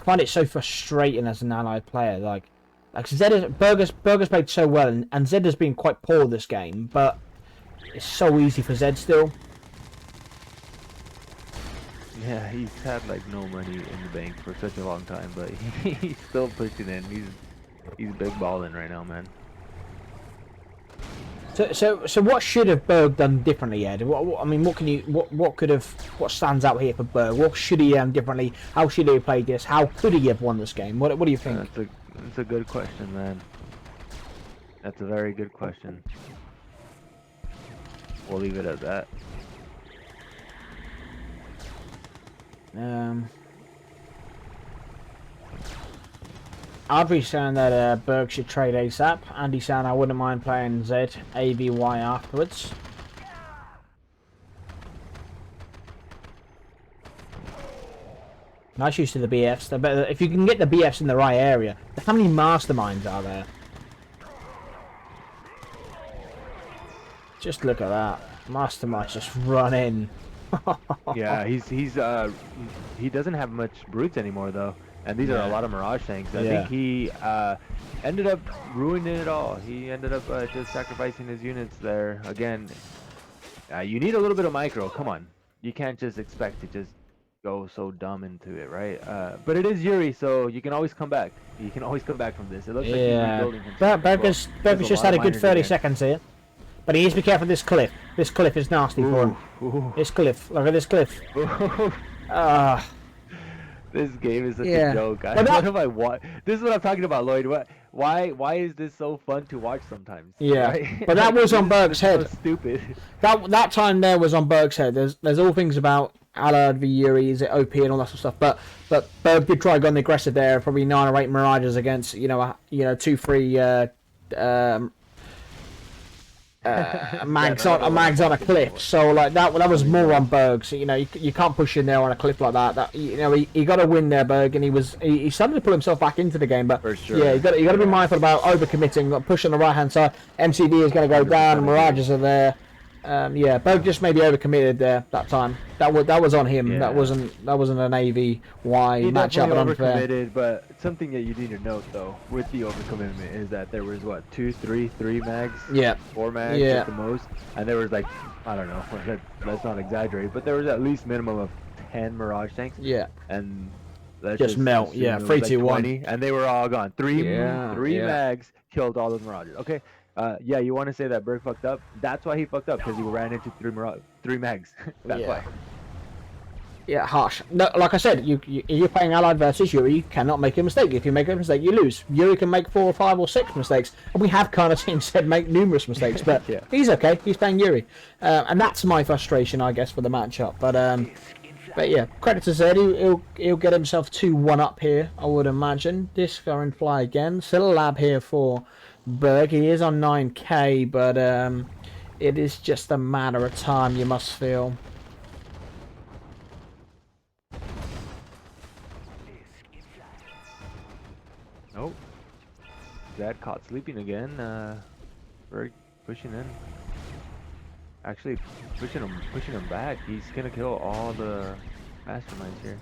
find it so frustrating as an allied player. Like Burger's played so well, and Zedd has been quite poor this game, but it's so easy for Zedd still. Yeah, he's had like no money in the bank for such a long time, but he's still pushing in. He's big balling right now, man. So what should have Burg done differently, Ed? I mean, what stands out here for Burg? What should he have done differently? How should he have played this? How could he have won this game? What do you think? That's a good question, man. That's a very good question. We'll leave it at that. I'd be saying that Burg should trade ASAP. Andy saying I wouldn't mind playing Zedd AVY afterwards. Nice use of the BFs. If you can get the BFs in the right area. How many masterminds are there? Just look at that. Masterminds just run in. Yeah, he doesn't have much brutes anymore though, and these are a lot of Mirage tanks. I think he ended up ruining it all. He ended up just sacrificing his units there again. You need a little bit of micro. Come on, you can't just expect to just go so dumb into it, right? But it is Yuri, so you can always come back. You can always come back from this. It looks like he's rebuilding himself. Burger's just had a good 30 seconds here. But he needs to be careful of this cliff. This cliff is nasty for him. This cliff. Look at this cliff. This game is such a joke. This is what I'm talking about, Lloyd. Why is this so fun to watch sometimes? Yeah, right? but that was on Burg's head. So stupid. That time there was on Burg's head. There's all things about Allard v Yuri, is it OP and all that sort of stuff. But Burg did try going aggressive there. Probably 9 or 8 Mirages against 2-3 mags on a cliff, so like that was more on Burg. So you can't push in there on a cliff like that. He got to win there, Burg, and he started to pull himself back into the game. But for sure, you got to be mindful about overcommitting, push on the right hand side. MCD is going to go down, Mirages are there. Burg just maybe overcommitted there that time. That was on him. Yeah. That wasn't an AVY matchup. Overcommitted, but something that you need to note though with the overcommitment is that there was 2, 3 mags, 4 mags at the most, and there was like, I don't know, let's not exaggerate, but there was at least minimum of 10 Mirage tanks. Yeah, and let's just melt. 3, 2, 1, and they were all gone. Three mags killed all the Mirages. Okay. You want to say that Burg fucked up? That's why he fucked up, because he ran into 3 mags. That's why. Yeah, harsh. No, like I said, you're playing Allied versus Yuri. You cannot make a mistake. If you make a mistake, you lose. Yuri can make 4 or 5 or 6 mistakes, and we have kind of seen Zedd make numerous mistakes. But he's okay. He's playing Yuri, and that's my frustration, I guess, for the matchup. But yeah, credit to Zedd. He'll get himself 2-1 up here, I would imagine. Disco and fly again. Still a lab here for Burg. He is on 9k, but it is just a matter of time, you must feel. Nope. Zedd caught sleeping again. Burg pushing in. Actually pushing him back. He's gonna kill all the masterminds here.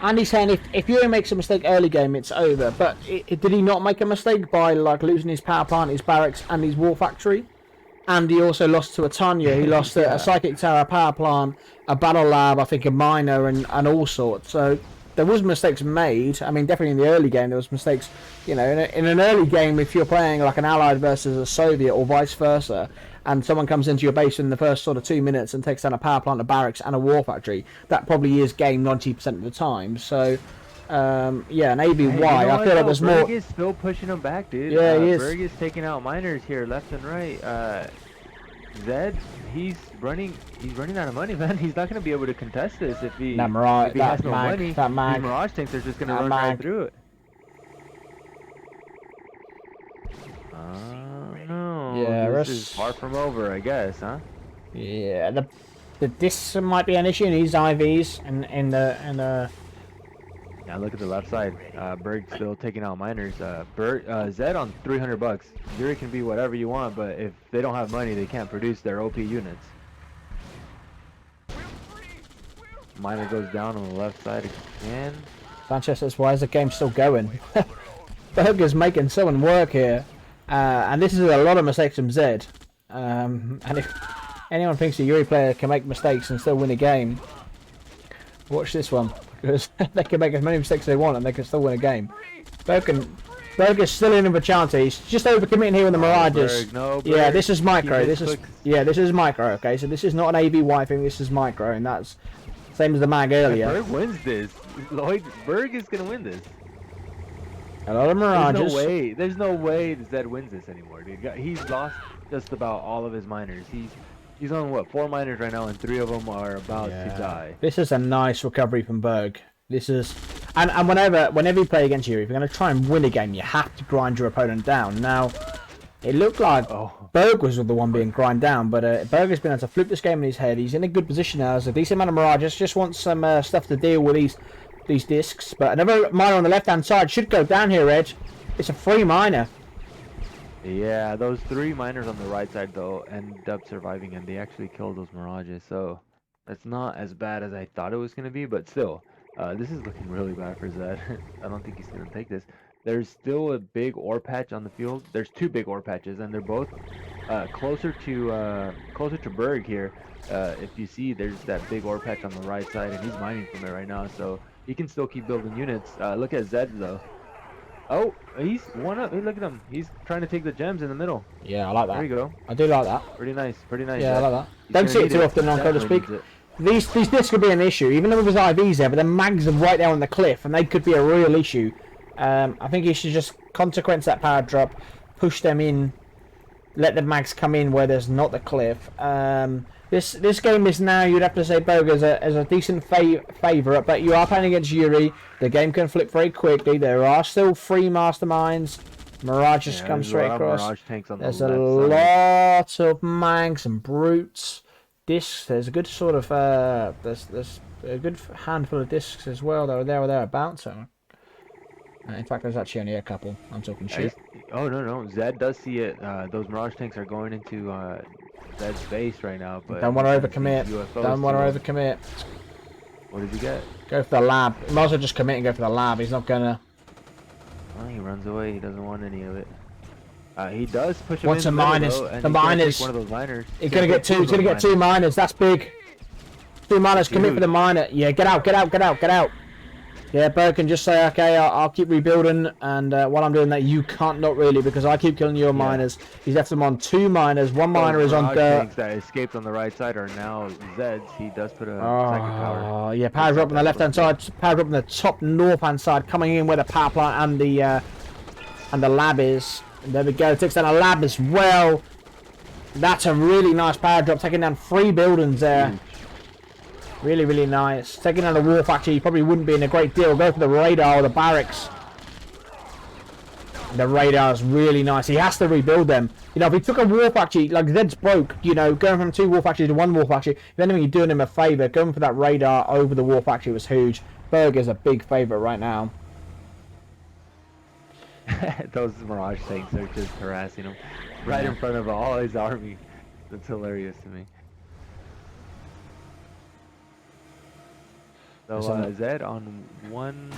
Andy's saying if Yuri makes a mistake early game, it's over. But did he not make a mistake by losing his power plant, his barracks, and his war factory? And he also lost to a Tanya. He lost a psychic tower, a power plant, a battle lab, I think a miner, and all sorts. So there was mistakes made. I mean, definitely in the early game there was mistakes. In an early game, if you're playing like an Allied versus a Soviet or vice versa, and someone comes into your base in the first sort of 2 minutes and takes down a power plant, a barracks, and a war factory, that probably is game 90% of the time. So, yeah, an ABY, I feel like there's more. Burg is still pushing them back, dude. Yeah, he is. Burg is taking out miners here, left and right. Zedd, he's running out of money, man. He's not going to be able to contest this if he has no money. That mag, these Mirage tanks are just going to run mag. right through it. No. Yeah, this is far from over, I guess, huh? Yeah, the discs might be an issue in these IVs and the. Now look at the left side. Burg still taking out miners. Zedd on $300. Yuri can be whatever you want, but if they don't have money, they can't produce their OP units. Miner goes down on the left side again. Sanchez says, "Why is the game still going?" Burg is making someone work here, and this is a lot of mistakes from Zedd. And if anyone thinks a Yuri player can make mistakes and still win a game, watch this one. Because they can make as many mistakes as they want and they can still win a game. Burg is still in with a chance. He's just overcommitting here with the Mirages. Yeah, this is micro. This is micro. Okay, so this is not an ABY thing. This is micro, and that's same as the mag earlier. Burg wins this. Lloyd, Burg is gonna win this. A lot of Mirages. There's no way Zedd wins this anymore, dude. He's lost just about all of his miners. He's on what, 4 miners right now, and 3 of them are about to die. This is a nice recovery from Burg. This is, and whenever you play against Yuri, if you're going to try and win a game, you have to grind your opponent down. Now, it looked like Burg was the one being grind down, but Burg has been able to flip this game in his head. He's in a good position now. There's a decent amount of Mirages. Just wants some stuff to deal with these discs. But another miner on the left-hand side should go down here, Ed. It's a free miner. Yeah, those 3 miners on the right side though ended up surviving, and they actually killed those Mirages. So that's not as bad as I thought it was gonna be, but still, this is looking really bad for Zedd. I don't think he's gonna take this. There's still a big ore patch on the field. There's 2 big ore patches, and they're both closer to Burg here. If you see, there's that big ore patch on the right side, and he's mining from it right now, so he can still keep building units. Look at Zedd though. Oh, he's one up. Hey, look at him. He's trying to take the gems in the middle. Yeah, I like that. There you go. I do like that. Pretty nice. Pretty nice. Yeah, I like that. Don't see it too often on Code to Speak. These discs could be an issue, even though there's IVs there, but the mags are right there on the cliff, and they could be a real issue. I think you should just consequence that power drop, push them in, let the mags come in where there's not the cliff. This game is now, you'd have to say, Burg as a decent favourite, but you are playing against Yuri. The game can flip very quickly. There are still 3 masterminds. Mirages come straight across. There's a lot of mags and brutes. Discs. There's a good sort of there's a good handful of discs as well. That are there or thereabouts. So, in fact, there's actually only a couple. I'm talking shit. Oh no! Zedd does see it. Those Mirage tanks are going into Zedd's base right now, but don't want to overcommit. Don't want to overcommit. What did he get? Go for the lab. He might as well just commit and go for the lab. He's not gonna. Well, he runs away. He doesn't want any of it. He does push him Wants in the miners. The miners. One of those miners. He's gonna get 2. He's gonna get 2 miners. That's big. 2 miners. Commit for the miner. Yeah, get out. Get out. Get out. Get out. Yeah, Burg can just say, okay, I'll keep rebuilding, and while I'm doing that, you can't, not really, because I keep killing your miners. He's left them on 2 miners. 1 miner is on dirt. That escaped on the right side are now Zedd's. He does put a second power. Oh, yeah, power drop on the left-hand side, power drop on the top north-hand side, coming in where the power plant and the lab is. And there we go, takes down a lab as well. That's a really nice power drop, taking down 3 buildings there. Really, really nice. Taking down the war factory probably wouldn't be in a great deal. Go for the radar or the barracks. The radar is really nice. He has to rebuild them. You know, if he took a war factory, like Zedd's broke, you know, going from 2 war factories to 1 war factory, if anything, you're doing him a favour. Going for that radar over the war factory was huge. Burg is a big favourite right now. Those Mirage tanks are just harassing him right in front of all his army. That's hilarious to me. So Zedd on one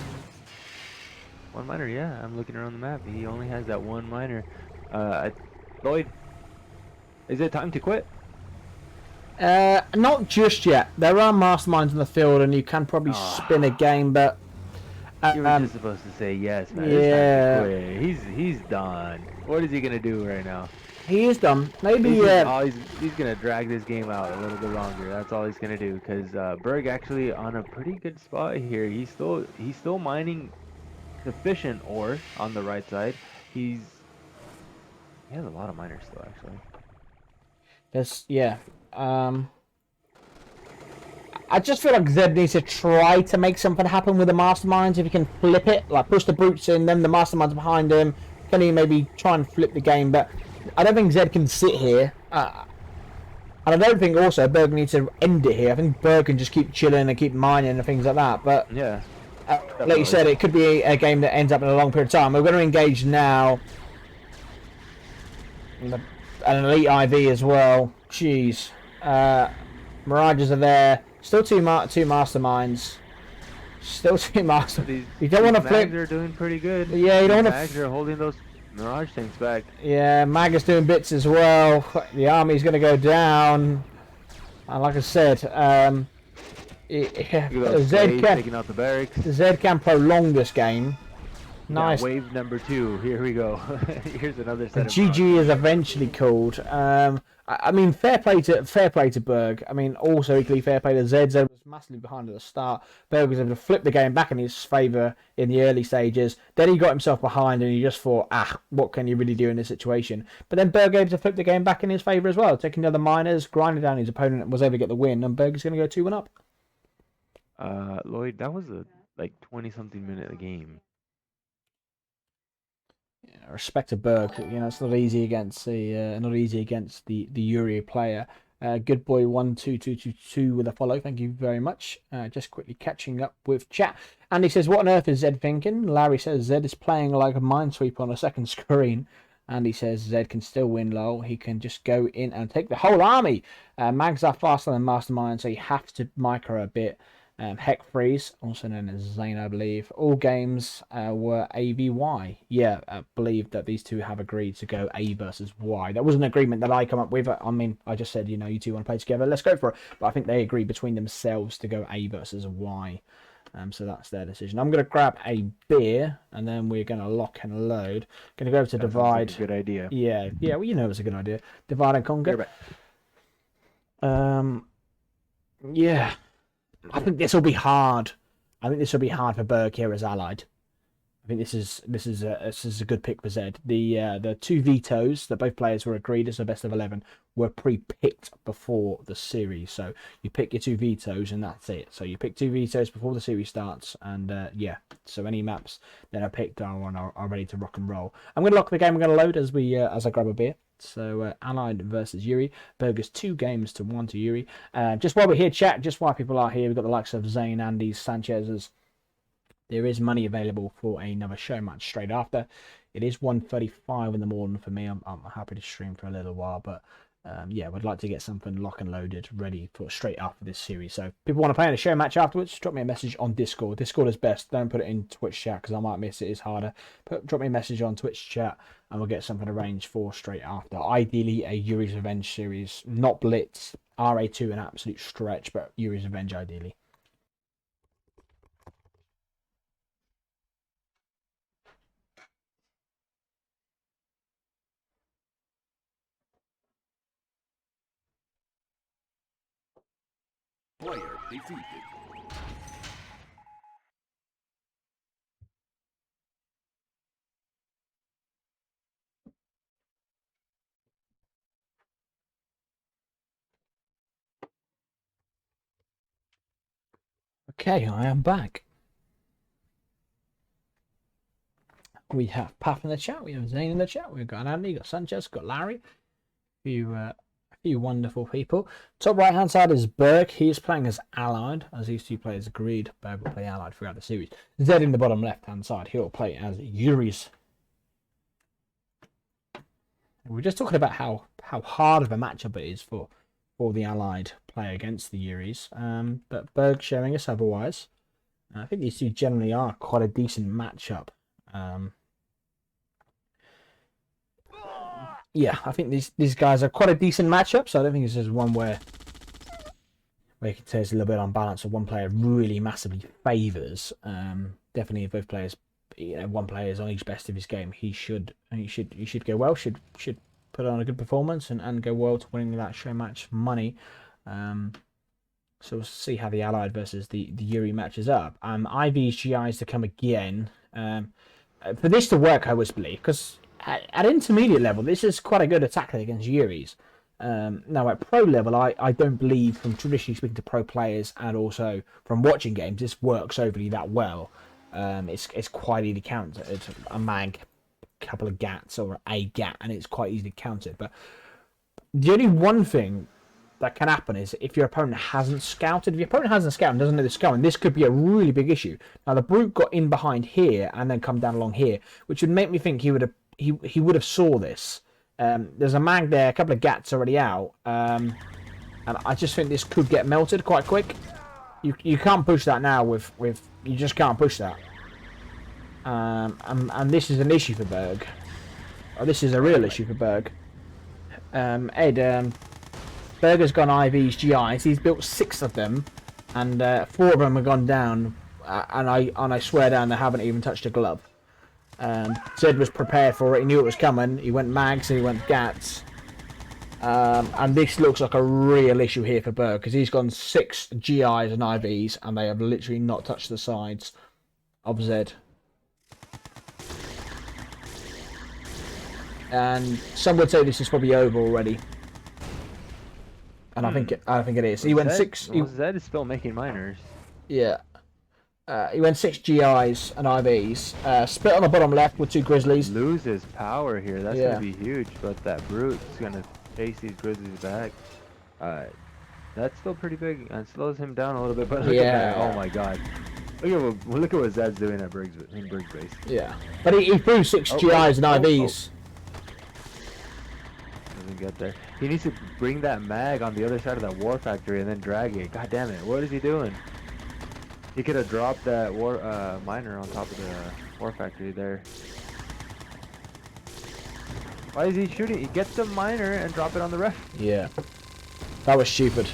miner, yeah. I'm looking around the map. He only has that 1 miner. Lloyd, is it time to quit? Not just yet. There are masterminds in the field, and you can probably spin a game, but you were just supposed to say yes, man. Yeah. He's done. What is he gonna do right now? He is done. Maybe He's gonna drag this game out a little bit longer. That's all he's gonna do. Because Burg actually on a pretty good spot here. He's still mining sufficient ore on the right side. He has a lot of miners still actually. there's I just feel like Zedd needs to try to make something happen with the masterminds. If he can flip it, like push the brutes in, then the masterminds behind him, can he maybe try and flip the game? But I don't think Zedd can sit here. And I don't think also Burg needs to end it here. I think Burg can just keep chilling and keep mining and things like that. But Yeah. like you said, it could be a game that ends up in a long period of time. We're going to engage now. And an elite IV as well. Jeez. Mirages are there. Still two masterminds. Still two masterminds. You don't want to flip. Mags are doing pretty good. Yeah, you don't want to. Mags are holding those Mirage tanks back. Yeah, Mag is doing bits as well. The army's going to go down. And like I said, Zedd can prolong this game. Nice. Yeah, wave number 2. Here we go. Here's another set. GG is eventually called. I mean, fair play to Burg. I mean, also equally fair play to Zedd. Zedd was massively behind at the start. Burg was able to flip the game back in his favour in the early stages. Then he got himself behind, and he just thought, what can you really do in this situation? But then Burg able to flip the game back in his favour as well, taking the other miners, grinding down his opponent, and was able to get the win. And Burg is going to go 2-1 up. Lloyd, that was a 20-something minute game. Respect to Burg, it's not easy against the Yuri player. Good boy 12222 with a follow. Thank you very much. Just quickly catching up with chat. Andy says, "What on earth is Zedd thinking?" Larry says, "Zedd is playing like a minesweeper on a second screen." Andy says, "Zedd can still win, lol. He can just go in and take the whole army." Mags are faster than Mastermind, so you have to micro a bit. Heck Freeze, also known as Zane, I believe. All games were AVY. Yeah, I believe that these two have agreed to go A versus Y. That was an agreement that I come up with. I mean, I just said, you two want to play together, let's go for it. But I think they agreed between themselves to go A versus Y. So that's their decision. I'm going to grab a beer, and then we're going to lock and load. Going to go to Divide. Like a good idea. Yeah. Well, it's a good idea. Divide and Conquer. Yeah. I think this will be hard. I think this will be hard for Burg here as allied. I think this is a good pick for Zedd. The two vetoes that both players were agreed as the best of 11 were pre-picked before the series. So you pick your two vetoes and that's it. So you pick two vetoes before the series starts, and yeah. So any maps that are picked are ready to rock and roll. I'm going to lock the game. I'm going to load as I grab a beer. So Allied versus Yuri. Burgers 2 games to 1 to Yuri. Just while we're here, chat, just while people are here, we've got the likes of Zane, Andy, Sanchez's. There is money available for another show match straight after. It is 1:35 in the morning for me. I'm happy to stream for a little while, but yeah, we'd like to get something lock and loaded ready for straight after this series. So if people want to play in a show match afterwards, drop me a message on Discord. Discord is best. Don't put it in Twitch chat because I might miss it. It's harder. Drop me a message on Twitch chat and we'll get something arranged for straight after. Ideally, a Yuri's Revenge series, not Blitz. RA2 an absolute stretch, but Yuri's Revenge ideally. Player defeated. Okay, I am back. We have Path in the chat, we have Zane in the chat, we've got Andy, got Sanchez, got Larry, a few wonderful people. Top right hand side is Burg. He's playing as Allied, as these two players agreed. Burg will play Allied throughout the series. Zedd in the bottom left hand side, he'll play as Yuri's. We're just talking about how hard of a matchup it is for the Allied play against the Yuris. But Burg showing us otherwise. I think these two generally are quite a decent matchup. Yeah, I think these guys are quite a decent matchup, so I don't think this is one where you can say it's a little bit unbalanced or one player really massively favours. Definitely if both players, one player is on each best of his game, he should go well, should put on a good performance and go well to winning that show match money. So we'll see how the Allied versus the Yuri matches up. IV's GIs to come again. For this to work, I always believe, because at intermediate level, this is quite a good attack against Yuri's. Now at pro level, I don't believe, from traditionally speaking to pro players and also from watching games, this works overly that well. It's quite easily countered. A mag, couple of gats or a gat, and it's quite easily countered. But the only one thing that can happen is if your opponent hasn't scouted. If your opponent hasn't scouted and doesn't know this going, this could be a really big issue. Now the brute got in behind here and then come down along here, which would make me think he would have saw this. There's a mag there, a couple of gats already out, and I just think this could get melted quite quick. You can't push that now with you just can't push that. And this is an issue for Burg. This is a real issue for Burg. Ed, Burger's gone IV's GIs. He's built 6 of them, and 4 of them have gone down. And I swear down they haven't even touched a glove. Zedd was prepared for it. He knew it was coming. He went mags and he went gats. And this looks like a real issue here for Burg because he's gone 6 GIs and IVs, and they have literally not touched the sides of Zedd. And some would say this is probably over already. And I think it is. He went 6. Zedd is still making minors. Yeah. He went 6 GIs and IVs. Split on the bottom left with 2 Grizzlies. Loses power here. That's gonna be huge. But that brute is gonna chase these Grizzlies back. That's still pretty big and slows him down a little bit. But look at that. Oh my God. Look at what Zedd's doing at Burg's base. Yeah. But he threw 6 GIs and IVs. Doesn't get there. He needs to bring that mag on the other side of that war factory and then drag it. God damn it! What is he doing? He could have dropped that miner on top of the war factory there. Why is he shooting? He gets the miner and drop it on the ref. Yeah, that was stupid.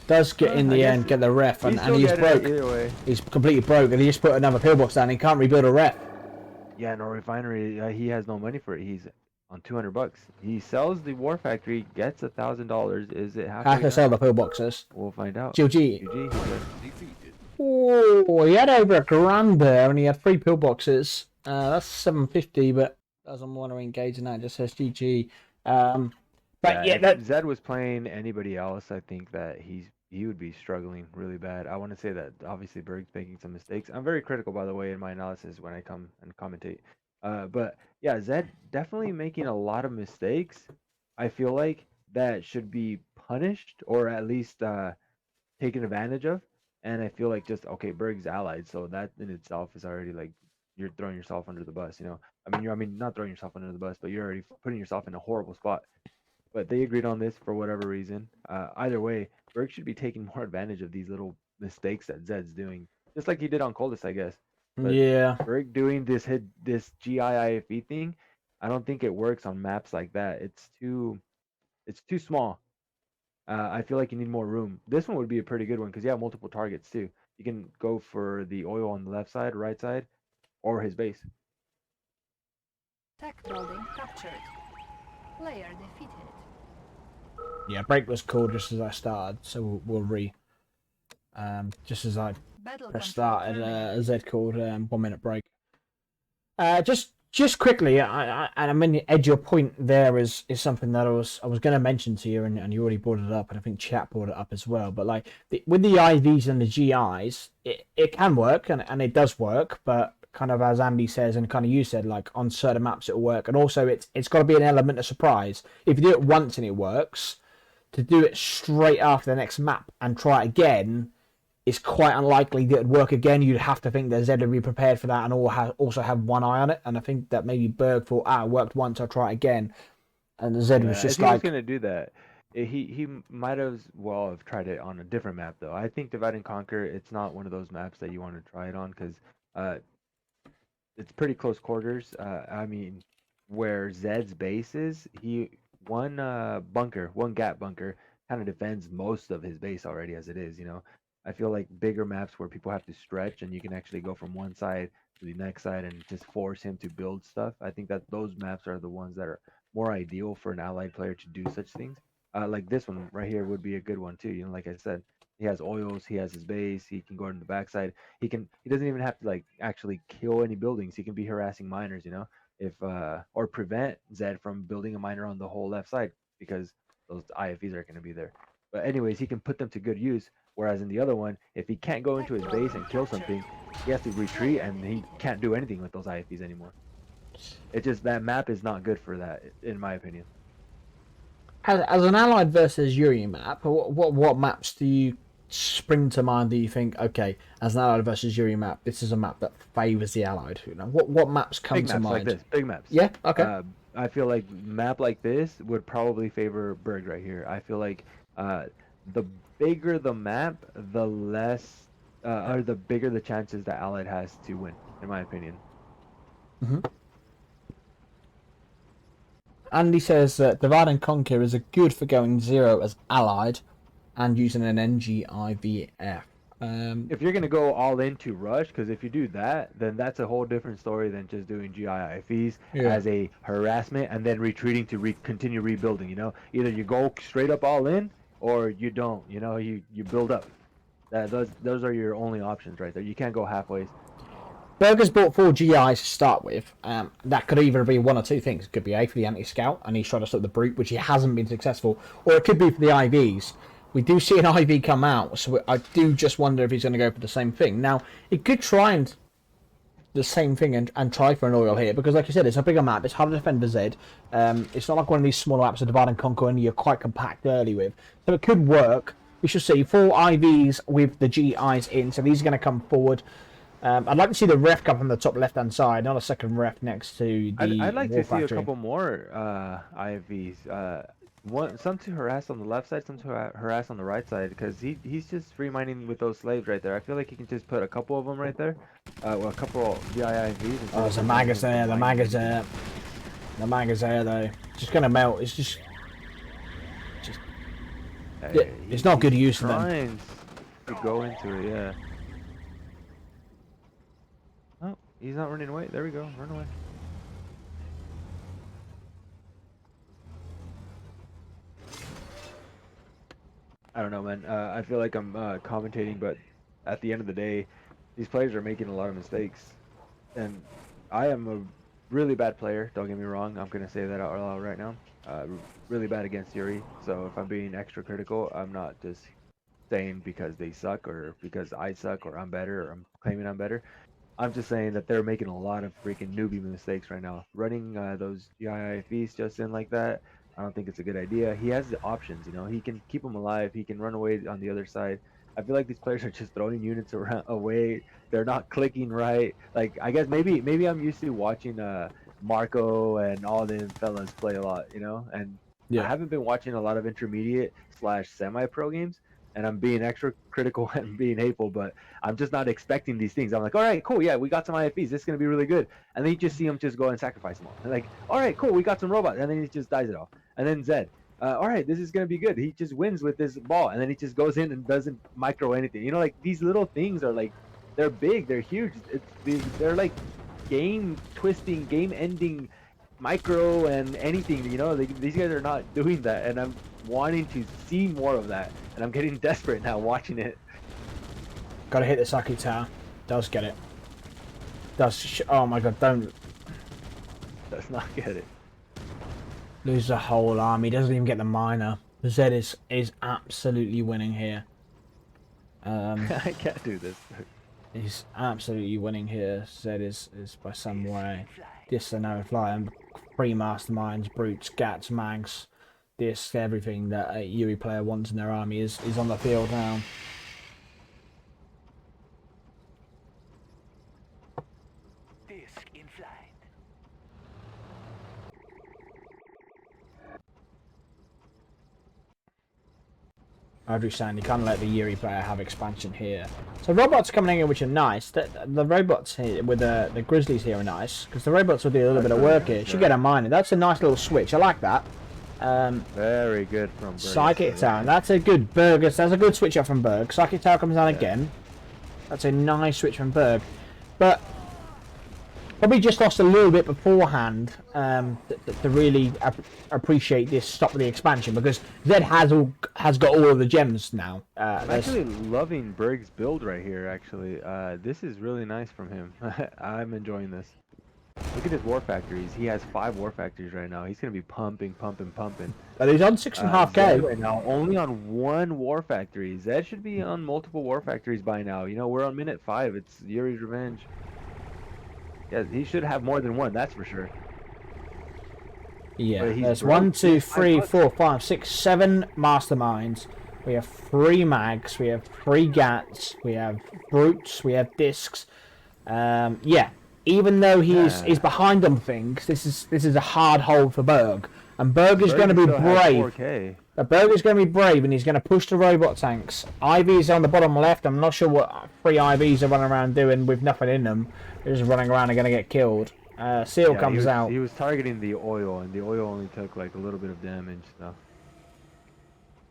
Does get in the end, get the ref, and he's broke. Either way. He's completely broke, and he just put another pillbox down. He can't rebuild a ref. Yeah, no refinery. He has no money for it. He's on $200. He sells the war factory, gets $1,000. Is it halfway? How to sell the pillboxes? We'll find out. GG. GG. Oh, he had over $1,000 there, and he had 3 pillboxes. That's 750, but doesn't want to engage in that. Just says GG. But yeah, if Zedd was playing anybody else, I think that he would be struggling really bad. I want to say that obviously Burg's making some mistakes. I'm very critical, by the way, in my analysis when I come and commentate. But yeah, Zedd definitely making a lot of mistakes. I feel like that should be punished or at least taken advantage of. And I feel like just okay, Burg's allied, so that in itself is already like you're throwing yourself under the bus. You know, I mean not throwing yourself under the bus, but you're already putting yourself in a horrible spot. But they agreed on this for whatever reason. Either way, Burg should be taking more advantage of these little mistakes that Zedd's doing, just like he did on Coldest, I guess. But yeah. Burg doing this GIIFE thing, I don't think it works on maps like that. It's too small. I feel like you need more room. This one would be a pretty good one because you have multiple targets too. You can go for the oil on the left side, right side, or his base. Tech building captured. Player defeated. Yeah, break was cool just as I started, so we'll just as I press start and Zedd called 1 minute break. Just quickly, I mean, Ed, your point there is something that I was going to mention to you, and you already brought it up, and I think chat brought it up as well. But like with the IVs and the GIs, it can work, and it does work, but kind of as Andy says, and kind of you said, like on certain maps it'll work, and also it's got to be an element of surprise. If you do it once and it works, to do it straight after the next map and try it again, it's quite unlikely that it'd work again. You'd have to think that Zedd would be prepared for that and also have one eye on it. And I think that maybe Burg thought, it worked once, I'll try it again. And Zedd was just like... He was going to do that. He might have tried it on a different map, though. I think Divide and Conquer, it's not one of those maps that you want to try it on because it's pretty close quarters. I mean, where Zedd's base is, one gap bunker kind of defends most of his base already as it is, you know. I feel like bigger maps where people have to stretch and you can actually go from one side to the next side and just force him to build stuff. I think that those maps are the ones that are more ideal for an allied player to do such things. Like this one right here would be a good one too. You know, like I said, he has oils, he has his base, he can go on the backside. He doesn't even have to like actually kill any buildings. He can be harassing miners, you know, if or prevent Zed from building a miner on the whole left side because those IFEs are going to be there. But anyways, he can put them to good use. Whereas in the other one, if he can't go into his base and kill something, he has to retreat and he can't do anything with those IFEs anymore. It just that map is not good for that, in my opinion. As an Allied versus Yuri map, what maps do you spring to mind? Do you think, okay, as an Allied versus Yuri map, this is a map that favors the Allied? You know, what maps come Big to maps mind? like this, big maps. Yeah. Okay. I feel like map like this would probably favor Burg right here. I feel like the bigger the map, the less or the bigger the chances that Allied has to win, in my opinion. Mm-hmm. Andy says that Divide and Conquer is a good for going 0 as Allied and using an NGIVF. If you're gonna go all into rush, because if you do that, then that's a whole different story than just doing GIIFs as a harassment and then retreating to continue rebuilding. You know, either you go straight up all in or you don't. You know, you build up. Those are your only options right there. You can't go halfway. Burger's bought 4 GIs to start with. That could either be one or two things. It could be A for the anti-scout, and he's trying to stop the brute, which he hasn't been successful, or it could be for the IVs. We do see an IV come out, so I do just wonder if he's going to go for the same thing. Now, he could try and the same thing and try for an oil here, because like you said, it's a bigger map, it's harder to defend the Zed. It's not like one of these smaller maps of Divide and Conquer and you're quite compact early with. So it could work. We should see 4 IVs with the GIs in, so these are going to come forward. I'd like to see the ref come from the top left-hand side, not a second ref next to the I'd like War to see Factory. a couple more IVs. Some to harass on the left side, some to harass on the right side, because he's just free mining with those slaves right there. I feel like he can just put a couple of them right there, well, a couple of IVs. Oh, there's a mag is there. The mag is there. The mag is there though. It's just gonna melt. It's just it's not good use for them. Trying to go into it, yeah. Oh, he's not running away. There we go. Run away. I don't know, man. I feel like I'm commentating, but at the end of the day, these players are making a lot of mistakes. And I am a really bad player, don't get me wrong. I'm going to say that out loud right now. Really bad against Yuri. So if I'm being extra critical, I'm not just saying because they suck or because I suck or I'm better or I'm claiming I'm better. I'm just saying that they're making a lot of freaking newbie mistakes right now. Running those GIIFs just in like that, I don't think it's a good idea. He has the options, you know. He can keep them alive. He can run away on the other side. I feel like these players are just throwing units away. They're not clicking right. Like, I guess maybe I'm used to watching Marco and all them fellas play a lot, you know. And I haven't been watching a lot of intermediate / semi-pro games. And I'm being extra critical and being hateful, but I'm just not expecting these things. I'm like, all right, cool, yeah, we got some IFBs. This is gonna be really good. And then you just see him just go and sacrifice them all. And like, all right, cool, we got some robots, and then he just dies it off. And then Zedd, all right, this is gonna be good. He just wins with this ball, and then he just goes in and doesn't micro anything. You know, like these little things are like, they're big, they're huge. They're like game twisting, game ending, micro and anything. You know, these guys are not doing that, and I'm wanting to see more of that, and I'm getting desperate now watching it. Gotta hit the Saki tower. Does get it. Does oh my god, don't. Does not get it. Lose the whole army. Doesn't even get the miner. Zedd is absolutely winning here. I can't do this. He's absolutely winning here. Zedd is by some way. This the no fly and 3 masterminds, brutes, gats, mags. This everything that a Yuri player wants in their army is on the field now. Disc in flight. Audrey saying you can't let the Yuri player have expansion here. So robots coming in which are nice. The robots here with the Grizzlies here are nice because the robots will do a little bit of work here. Should get a miner. That's a nice little switch. I like that. Very good from Burg. Psychic Tower. That's a good Burg. That's a good switch up from Burg. Psychic Tower comes down again. That's a nice switch from Burg. But Probably just lost a little bit beforehand to really appreciate this stop of the expansion, because Zedd has got all of the gems now. I'm actually loving Burg's build right here. Actually, this is really nice from him. I'm enjoying this. Look at his war factories. He has 5 war factories right now. He's gonna be pumping. He's on 6.5k right now, only on 1 war factory. Zedd should be on multiple war factories by now. You know, we're on minute 5. It's Yuri's revenge. Yeah, he should have more than 1. That's for sure. Yeah, there's 1, 2, 3, 4, 5, 6, 7 masterminds. We have 3 mags. We have 3 gats. We have brutes. We have discs. Yeah, even though he's behind on things, this is a hard hold for Burg, and Burg is going to be brave. Burg is going to be brave, and he's going to push the robot tanks. IVs on the bottom left. I'm not sure what 3 IVs are running around doing with nothing in them. They're just running around and going to get killed. Seal comes out. He was targeting the oil, and the oil only took like a little bit of damage. So.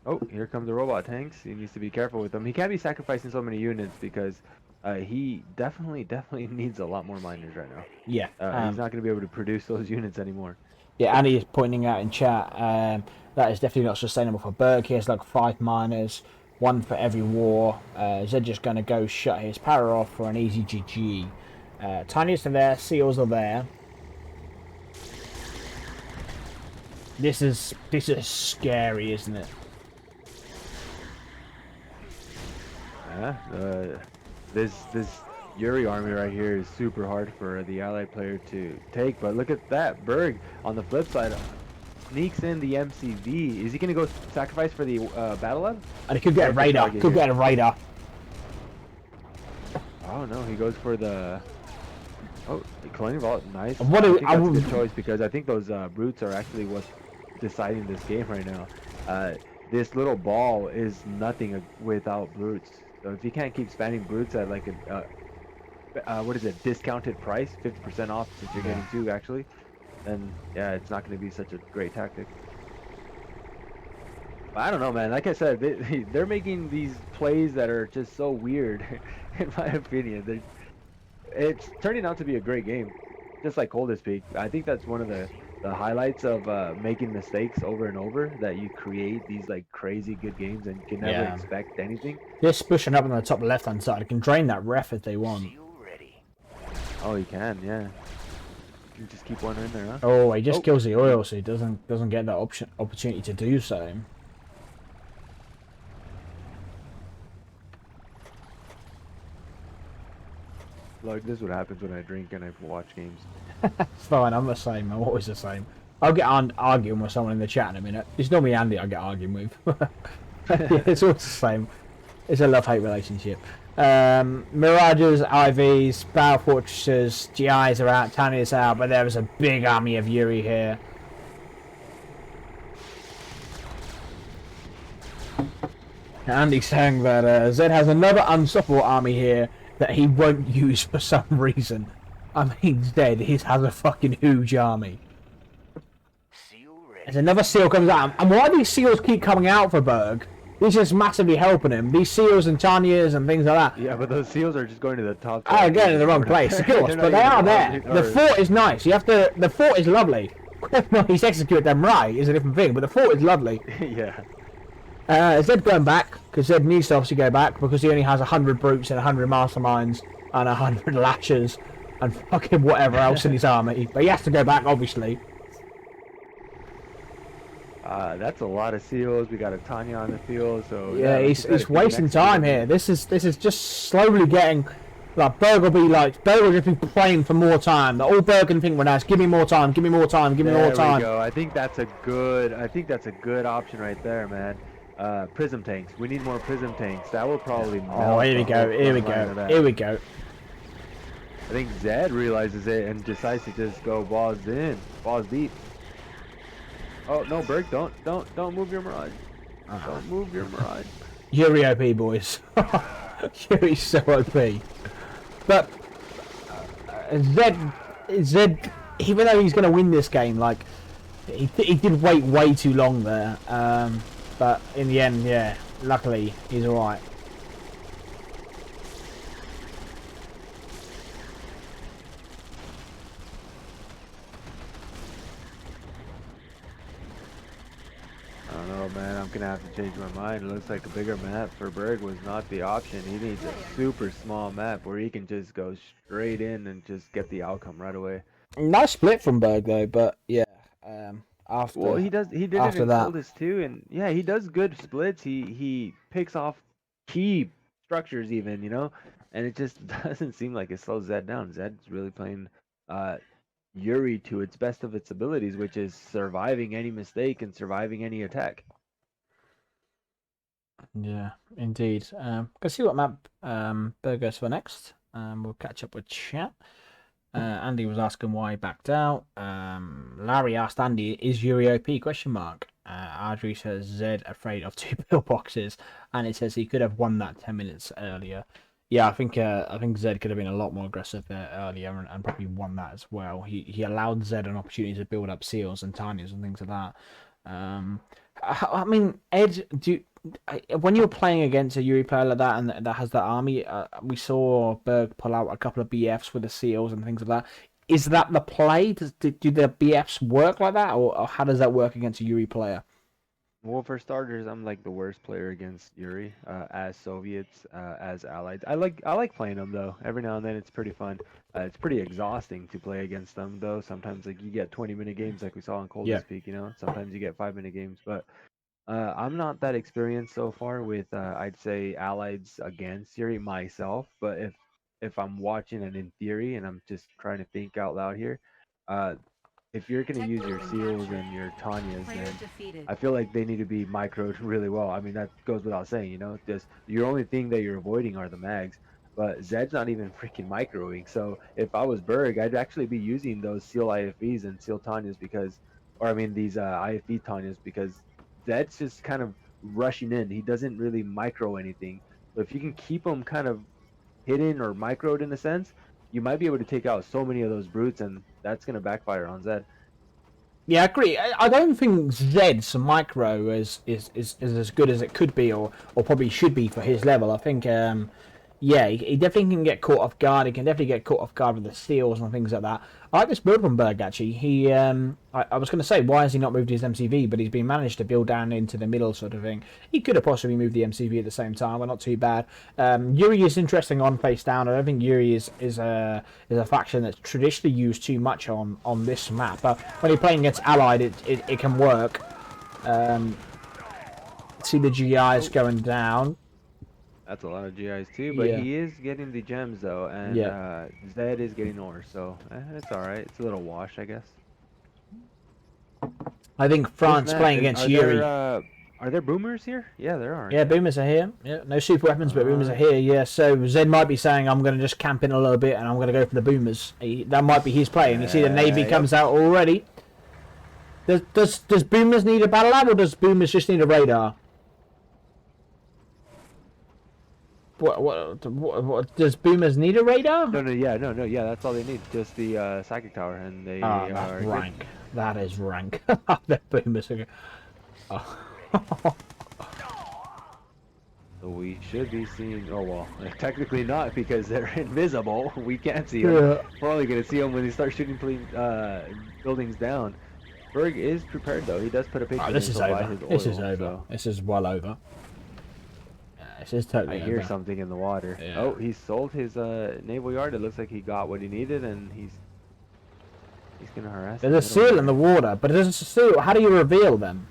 Oh, here come the robot tanks. He needs to be careful with them. He can't be sacrificing so many units because he definitely needs a lot more miners right now. Yeah. He's not going to be able to produce those units anymore. Yeah, Andy is pointing out in chat that is definitely not sustainable for Burg. He has like 5 miners, 1 for every war. Zedd just going to go shut his power off for an easy GG. Tiniest are there, seals are there. This is scary, isn't it? Yeah. This Yuri army right here is super hard for the allied player to take, but look at that. Burg on the flip side sneaks in the MCV. Is he gonna go sacrifice for the battle lab? And he could get a radar. Could get a radar. Oh no, he goes for the the Colonial Vault. Nice. What I think that's a good choice, because I think those brutes are actually what's deciding this game right now. This little ball is nothing without brutes. So if you can't keep spamming brutes at like a what is it, discounted price, 50% off since you're getting 2 actually, then yeah, it's not going to be such a great tactic. But I don't know, man. Like I said, they're making these plays that are just so weird, in my opinion. It's turning out to be a great game, just like Coldest Peak. I think that's one of the highlights of making mistakes over and over, that you create these like crazy good games and you can never expect anything. Just pushing up on the top left hand side, it can drain that ref if they want. Oh, you can, yeah. You just keep one in there, huh? Oh, he just kills the oil, so he doesn't get that opportunity to do so. Like, this is what happens when I drink and I watch games. It's fine, I'm the same. I'm always the same. I'll get arguing with someone in the chat in a minute. It's normally Andy I get arguing with. It's always the same. It's a love-hate relationship. Mirages, IVs, Battle Fortresses, GIs are out, Tanya's out, but there is a big army of Yuri here. Andy's saying that Zedd has another unstoppable army here that he won't use for some reason. I mean, Zedd, he has a fucking huge army. There's another seal comes out, and why these seals keep coming out for Burg? This is massively helping him. These seals and Tanyas and things like that. Yeah, but those seals are just going to the top. Oh, again, in the wrong place, of course, but they are there. The fort is nice. You have to. The fort is lovely. Whether he's executed them right is a different thing, but the fort is lovely. Yeah. Zedd going back, because Zedd needs to obviously go back, because he only has 100 brutes and 100 masterminds and 100 lashers and fucking whatever else in his army. But he has to go back, obviously. That's a lot of seals. We got a Tanya on the field, so yeah, he's wasting time here. This is just slowly getting like Burg will just be playing for more time. All Burg can think when that's give me more time, give me more time, give me more time. There we go. I think that's a good option right there, man. Prism tanks. We need more prism tanks. That will probably Oh, here we go. Here we go. Here we go. I think Zedd realizes it and decides to just go balls in, balls deep. Oh no, Burg! Don't move your Mirage. Don't move your Mirage. Yuri OP, boys. Yuri's so OP. But Zedd, even though he's going to win this game, like he did wait way too long there. But in the end, yeah, luckily he's all right. I'm gonna have to change my mind. It looks like a bigger map for Burg was not the option. He needs a super small map where he can just go straight in and just get the outcome right away. Nice split from Berg though, but yeah. After Well, he did it after in that. coldest too, and yeah, he does good splits. He picks off key structures even, and it just doesn't seem like it slows Zedd down. Zedd's really playing uh Yuri to its best of its abilities, which is surviving any mistake and surviving any attack. Yeah, indeed. Let's see what map Berg goes for next. We'll catch up with chat. Andy was asking why he backed out. Larry asked Andy, "Is Yuri OP?" Question mark. Audrey says Zedd afraid of 2 pillboxes, and it says he could have won that 10 minutes earlier. Yeah, I think Zedd could have been a lot more aggressive there earlier and probably won that as well. He allowed Zedd an opportunity to build up seals and tinies and things like that. I mean, Ed, when you're playing against a Yuri player like that and that has that army, we saw Berg pull out a couple of BFs with the seals and things like that. Is that the play? Do the BFs work like that, or how does that work against a Yuri player? Well, for starters, I'm like the worst player against Yuri, as Soviets, as allies. I like playing them though. Every now and then, it's pretty fun. It's pretty exhausting to play against them though. Sometimes like you get 20-minute games like we saw in Coldest Peak, Sometimes you get 5-minute games, but I'm not that experienced so far with I'd say allies against Yuri myself. But if I'm watching and in theory, and I'm just trying to think out loud here, if you're going to use your seals and your Tanyas, then I feel like they need to be microed really well. I mean, that goes without saying, just your only thing that you're avoiding are the mags. But Zedd's not even freaking microing. So if I was Berg, I'd actually be using those seal IFVs and seal Tanyas these IFV Tanyas because Zedd's just kind of rushing in. He doesn't really micro anything. So if you can keep him kind of hidden or microed in a sense, you might be able to take out so many of those brutes, and that's going to backfire on Zedd. Yeah, I agree. I don't think Zedd's micro is as good as it could be, or probably should be for his level. I think, he definitely can get caught off guard. He can definitely get caught off guard with the steals and things like that. I like this build from Berg, actually. I was going to say, why has he not moved his MCV? But he's been managed to build down into the middle sort of thing. He could have possibly moved the MCV at the same time, but not too bad. Yuri is interesting on face down. I don't think Yuri is a faction that's traditionally used too much on this map. But when you're playing against Allied, it can work. See the GIs going down. That's a lot of GIs too, but he is getting the gems though, and Zedd is getting ore, so it's alright. It's a little wash, I guess. I think France playing against Yuri. Are there boomers here? Yeah, there are. Yeah, boomers are here. Yeah, no super weapons, but boomers are here. Yeah, so Zedd might be saying, I'm going to just camp in a little bit and I'm going to go for the boomers. That might be his play, and you see the Navy comes out already. Does boomers need a battle lab, or does boomers just need a radar? What does boomers need a radar? No, that's all they need. Just the psychic tower, and they are rank. Good. That is rank. The boomers are. So we should be seeing. Oh well, technically not because they're invisible. We can't see them. Yeah. We're only gonna see them when they start shooting buildings down. Burg is prepared though. He does put a picture. This is over. This is over. So. This is well over. This is totally I hear something in the water. Yeah. Oh, he sold his naval yard. It looks like he got what he needed, and he's gonna harass. There's a seal in the water, but there's a seal. How do you reveal them?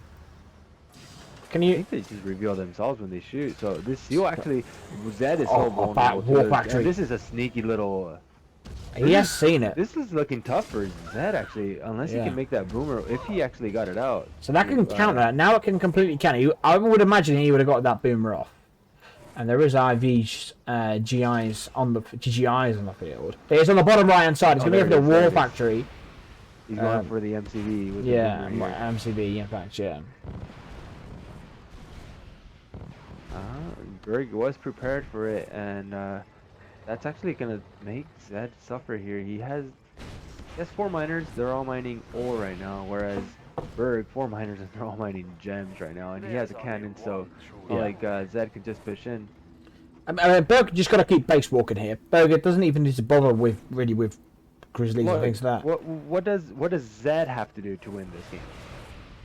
Can you? I think they just reveal themselves when they shoot. So this seal actually, Zedd is so vulnerable. War factory. This is a sneaky little. He has seen it. This is looking tough for Zedd actually, unless he can make that boomer. If he actually got it out. So that can counter. Now it can completely counter. I would imagine he would have got that boomer off. And there is IVs, GIs on the field. It's on the bottom right hand side. It's going to go for the war factory. He's going for the MCV. With MCV, in fact, yeah. Burg was prepared for it, and that's actually going to make Zedd suffer here. He has 4 miners. They're all mining ore right now, whereas Burg, 4 miners, and they're all mining gems right now, and he has a cannon, so Zedd can just push in. I mean, Burg just got to keep base walking here. Burg doesn't even need to bother with grizzlies and things like that. What does Zedd have to do to win this game?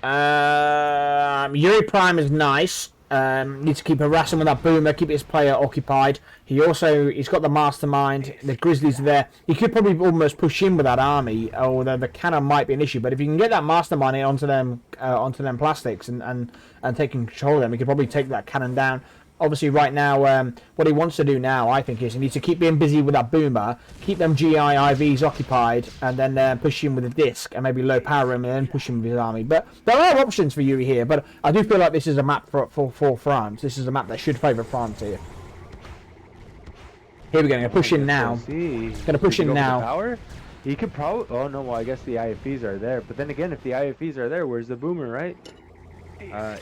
Yuri Prime is nice. Needs to keep harassing with that boomer, keep his player occupied. He's got the mastermind. The Grizzlies are there. He could probably almost push in with that army, although the cannon might be an issue. But if you can get that mastermind in onto them plastics and taking control of them, he could probably take that cannon down. Obviously, right now, what he wants to do now, I think, is he needs to keep being busy with that boomer, keep them GI IVs occupied, and then push him with a disc and maybe low power him and then push him with his army. But there are options for Yuri here. But I do feel like this is a map for France. This is a map that should favour France here. Here we go. Going to push in now. Going to push in now. Power? He could probably. Oh no, well I guess the IFEs are there. But then again, if the IFEs are there, where's the boomer, right?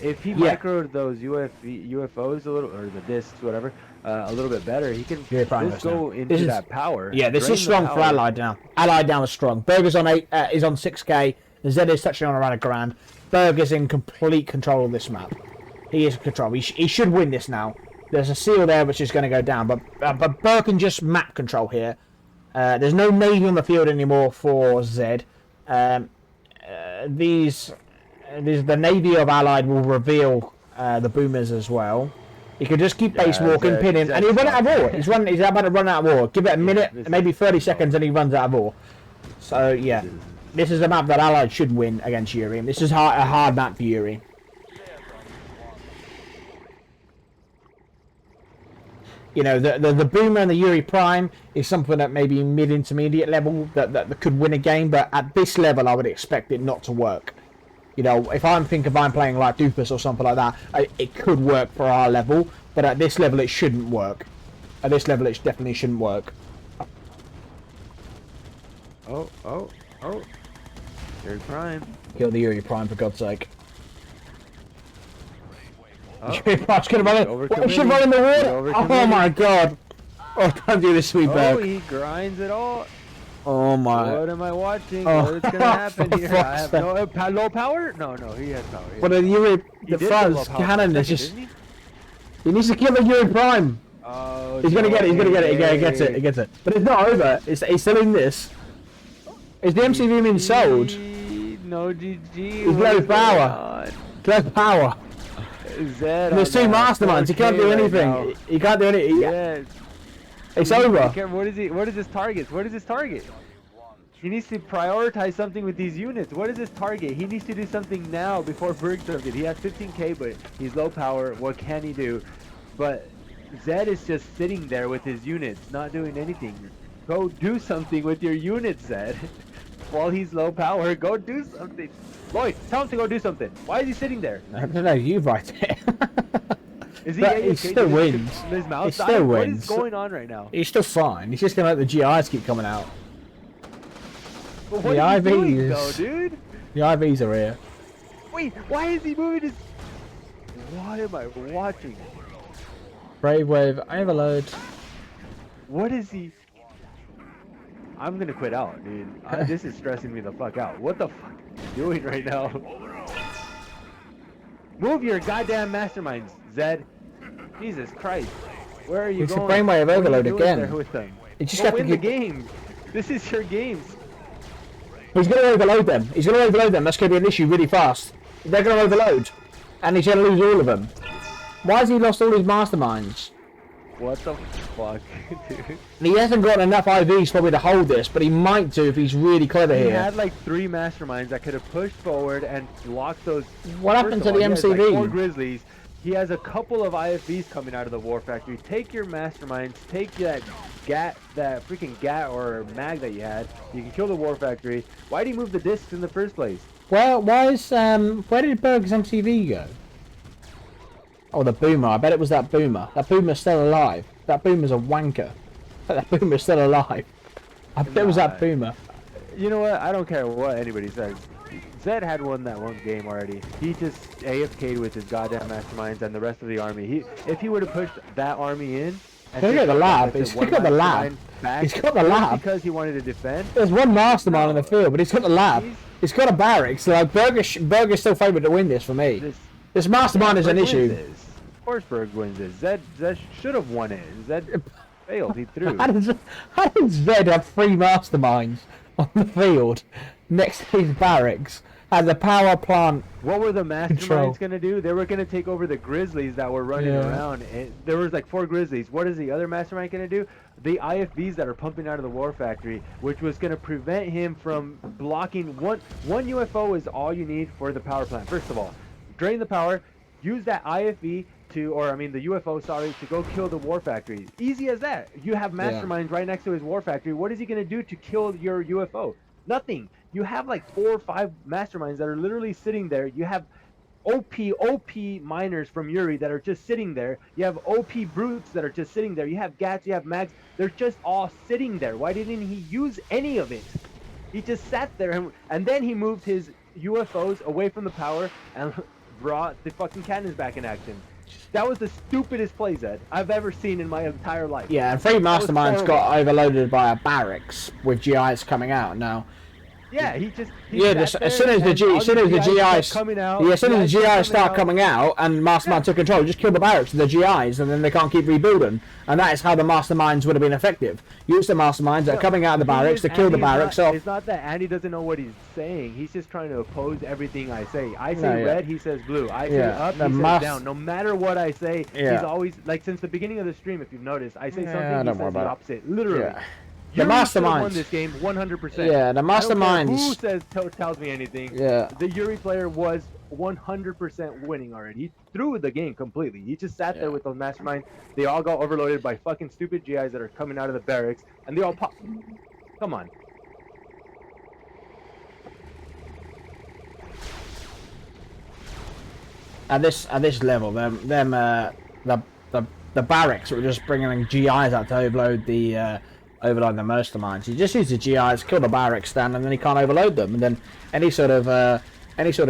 If he microed those UFOs a little, or the discs, whatever, a little bit better, he can just go into that power. Yeah, this is strong for Allied now. Allied now is strong. Burg is on 6k. Zedd is touching on around $1,000. Burg is in complete control of this map. He is in control. He should win this now. There's a seal there which is going to go down, but Burg can just map control here. There's no navy on the field anymore for Zedd. The Navy of Allied will reveal the boomers as well. He could just keep base walking, pinning, and he'll run out of war. He's about to run out of war. Give it a minute, maybe 30 seconds, and he runs out of war. So yeah, this is a map that Allied should win against Yuri. This is a hard map for Yuri. You know, the boomer and the Yuri Prime is something that maybe mid-intermediate level that could win a game, but at this level I would expect it not to work. You know, if I'm playing like Doofus or something like that, it could work for our level, but at this level it shouldn't work. At this level it definitely shouldn't work. Oh. Yuri Prime. Kill the Yuri Prime for God's sake. Yuri Prime's gonna run in. Should run in the water. Oh my god. Oh, don't do this, sweet Burg. Oh, he grinds it all. Oh my! What am I watching? What is gonna happen here? I have no low power. No, he has power. But the France cannon is just. He needs to kill the Yuri Prime. Oh, he's gonna get it. He's gonna get it. Yeah, he gets it. He gets it. But it's not over. He's still in this. Is the MCV being sold? No GG. He's low power. Low power. Zedd. There's two masterminds. He can't do anything. He can't do anything. Yeah. It's over. What is his target? What is his target? He needs to prioritize something with these units. What is his target? He needs to do something now before Burg does it. He has 15k, but he's low power. What can he do? But Zedd is just sitting there with his units, not doing anything. Go do something with your units, Zedd. While he's low power, go do something. Lloyd, tell him to go do something. Why is he sitting there? I don't know. You right there. Is he still wins. His mouth he still wins. What is going on right now? He's still fine. He's just gonna let the GIs keep coming out. But what is he doing, though, dude? The IVs are here. Wait, why is he moving his... What am I watching? Brave Wave, overload. What is he... I'm gonna quit out, dude. This is stressing me the fuck out. What the fuck are you doing right now? Move your goddamn masterminds, Zedd. Jesus Christ. Where are you it's going? It's a brainwave overload again. There with them? You just have to win the game. This is your games. He's going to overload them. He's going to overload them. That's going to be an issue really fast. They're going to overload. And he's going to lose all of them. Why has he lost all his masterminds? What the fuck, dude? He hasn't got enough IVs probably to hold this, but he might do if he's really clever here. He had like 3 masterminds that could have pushed forward and blocked those. What happened to the MCV? He has like 4 Grizzlies. He has a couple of IFVs coming out of the war factory. Take your masterminds. Take that freaking gat or mag that you had. You can kill the war factory. Why did he move the discs in the first place? Well, where did Burg's MCV go? Oh, the boomer. I bet it was that boomer. That boomer's still alive. That boomer's a wanker. That boomer's still alive. I bet it was that boomer. You know what? I don't care what anybody says. Zedd had won that one game already. He just AFK'd with his goddamn masterminds and the rest of the army. If he would have pushed that army in... He's got the lab. He's got the lab. He's got the lab. Because he wanted to defend. There's one mastermind on the field, but he's got the lab. He's got a barracks. So like Burg is still favoured to win this for me. This mastermind is an issue. Of course Burg wins this. Zedd should have won it. Zedd failed. He threw. How did Zedd have 3 masterminds on the field next to his barracks? At the power plant. What were the Control. masterminds gonna do? They were gonna take over the Grizzlies that were running Yeah. around, and there was like 4 Grizzlies. What is the other mastermind gonna do? The IFVs that are pumping out of the war factory, which was gonna prevent him from blocking one UFO is all you need for the power plant. First of all, drain the power, use that IFV to, or I mean the UFO, sorry, to go kill the war factory. Easy as that. You have masterminds right next to his war factory. What is he gonna do to kill your UFO? Nothing. You have like 4 or 5 masterminds that are literally sitting there. You have OP miners from Yuri that are just sitting there. You have OP brutes that are just sitting there. You have gats, you have mags. They're just all sitting there. Why didn't he use any of it? He just sat there and then he moved his UFOs away from the power and brought the fucking cannons back in action. That was the stupidest play, Zedd, I've ever seen in my entire life. Yeah, and 3 masterminds got overloaded by a barracks with GIs coming out now. Yeah, he as soon as the GIs coming out, as soon as the GIs start coming out and Mastermind took control, just kill the barracks with the GIs, and then they can't keep rebuilding. And that is how the Masterminds would have been effective. Use the Masterminds that are coming out of the barracks to kill the barracks off. It's not that Andy doesn't know what he's saying. He's just trying to oppose everything I say. I say red, he says blue. I say up, he says down. No matter what I say, he's always like since the beginning of the stream. If you've noticed, I say something, he says the opposite. Literally. Yeah. The masterminds won this game 100%. Yeah, the masterminds. Who says tells me anything? Yeah. The Yuri player was 100% winning already. He threw the game completely. He just sat there with those masterminds. They all got overloaded by fucking stupid GIs that are coming out of the barracks, and they all pop. Come on. At this level, the barracks were just bringing GIs out to overload the masterminds. You just use the GIs, kill the barracks down, and then you can't overload them. And then any sort of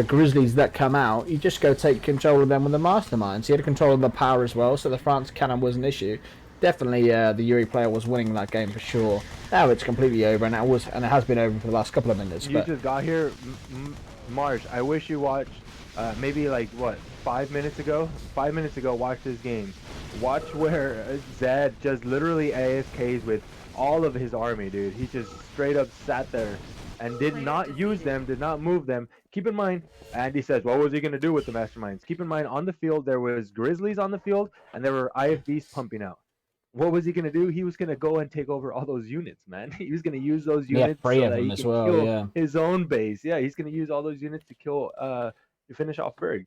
grizzlies that come out, you just go take control of them with the masterminds. You had control of the power as well, so the France cannon was an issue. Definitely, the Yuri player was winning that game for sure. Now it's completely over, and it has been over for the last couple of minutes. You just got here, Marsh. I wish you watched. Maybe like what 5 minutes ago? 5 minutes ago, watch this game. Watch where Zedd just literally AFKs with all of his army, dude. He just straight up sat there and did not use them, did not move them. Keep in mind, Andy says, what was he gonna do with the masterminds? Keep in mind, on the field there was Grizzlies on the field, and there were IFVs pumping out. What was he gonna do? He was gonna go and take over all those units, man. He was gonna use those units so that he can kill his own base. Yeah, he's gonna use all those units to kill to finish off Burg.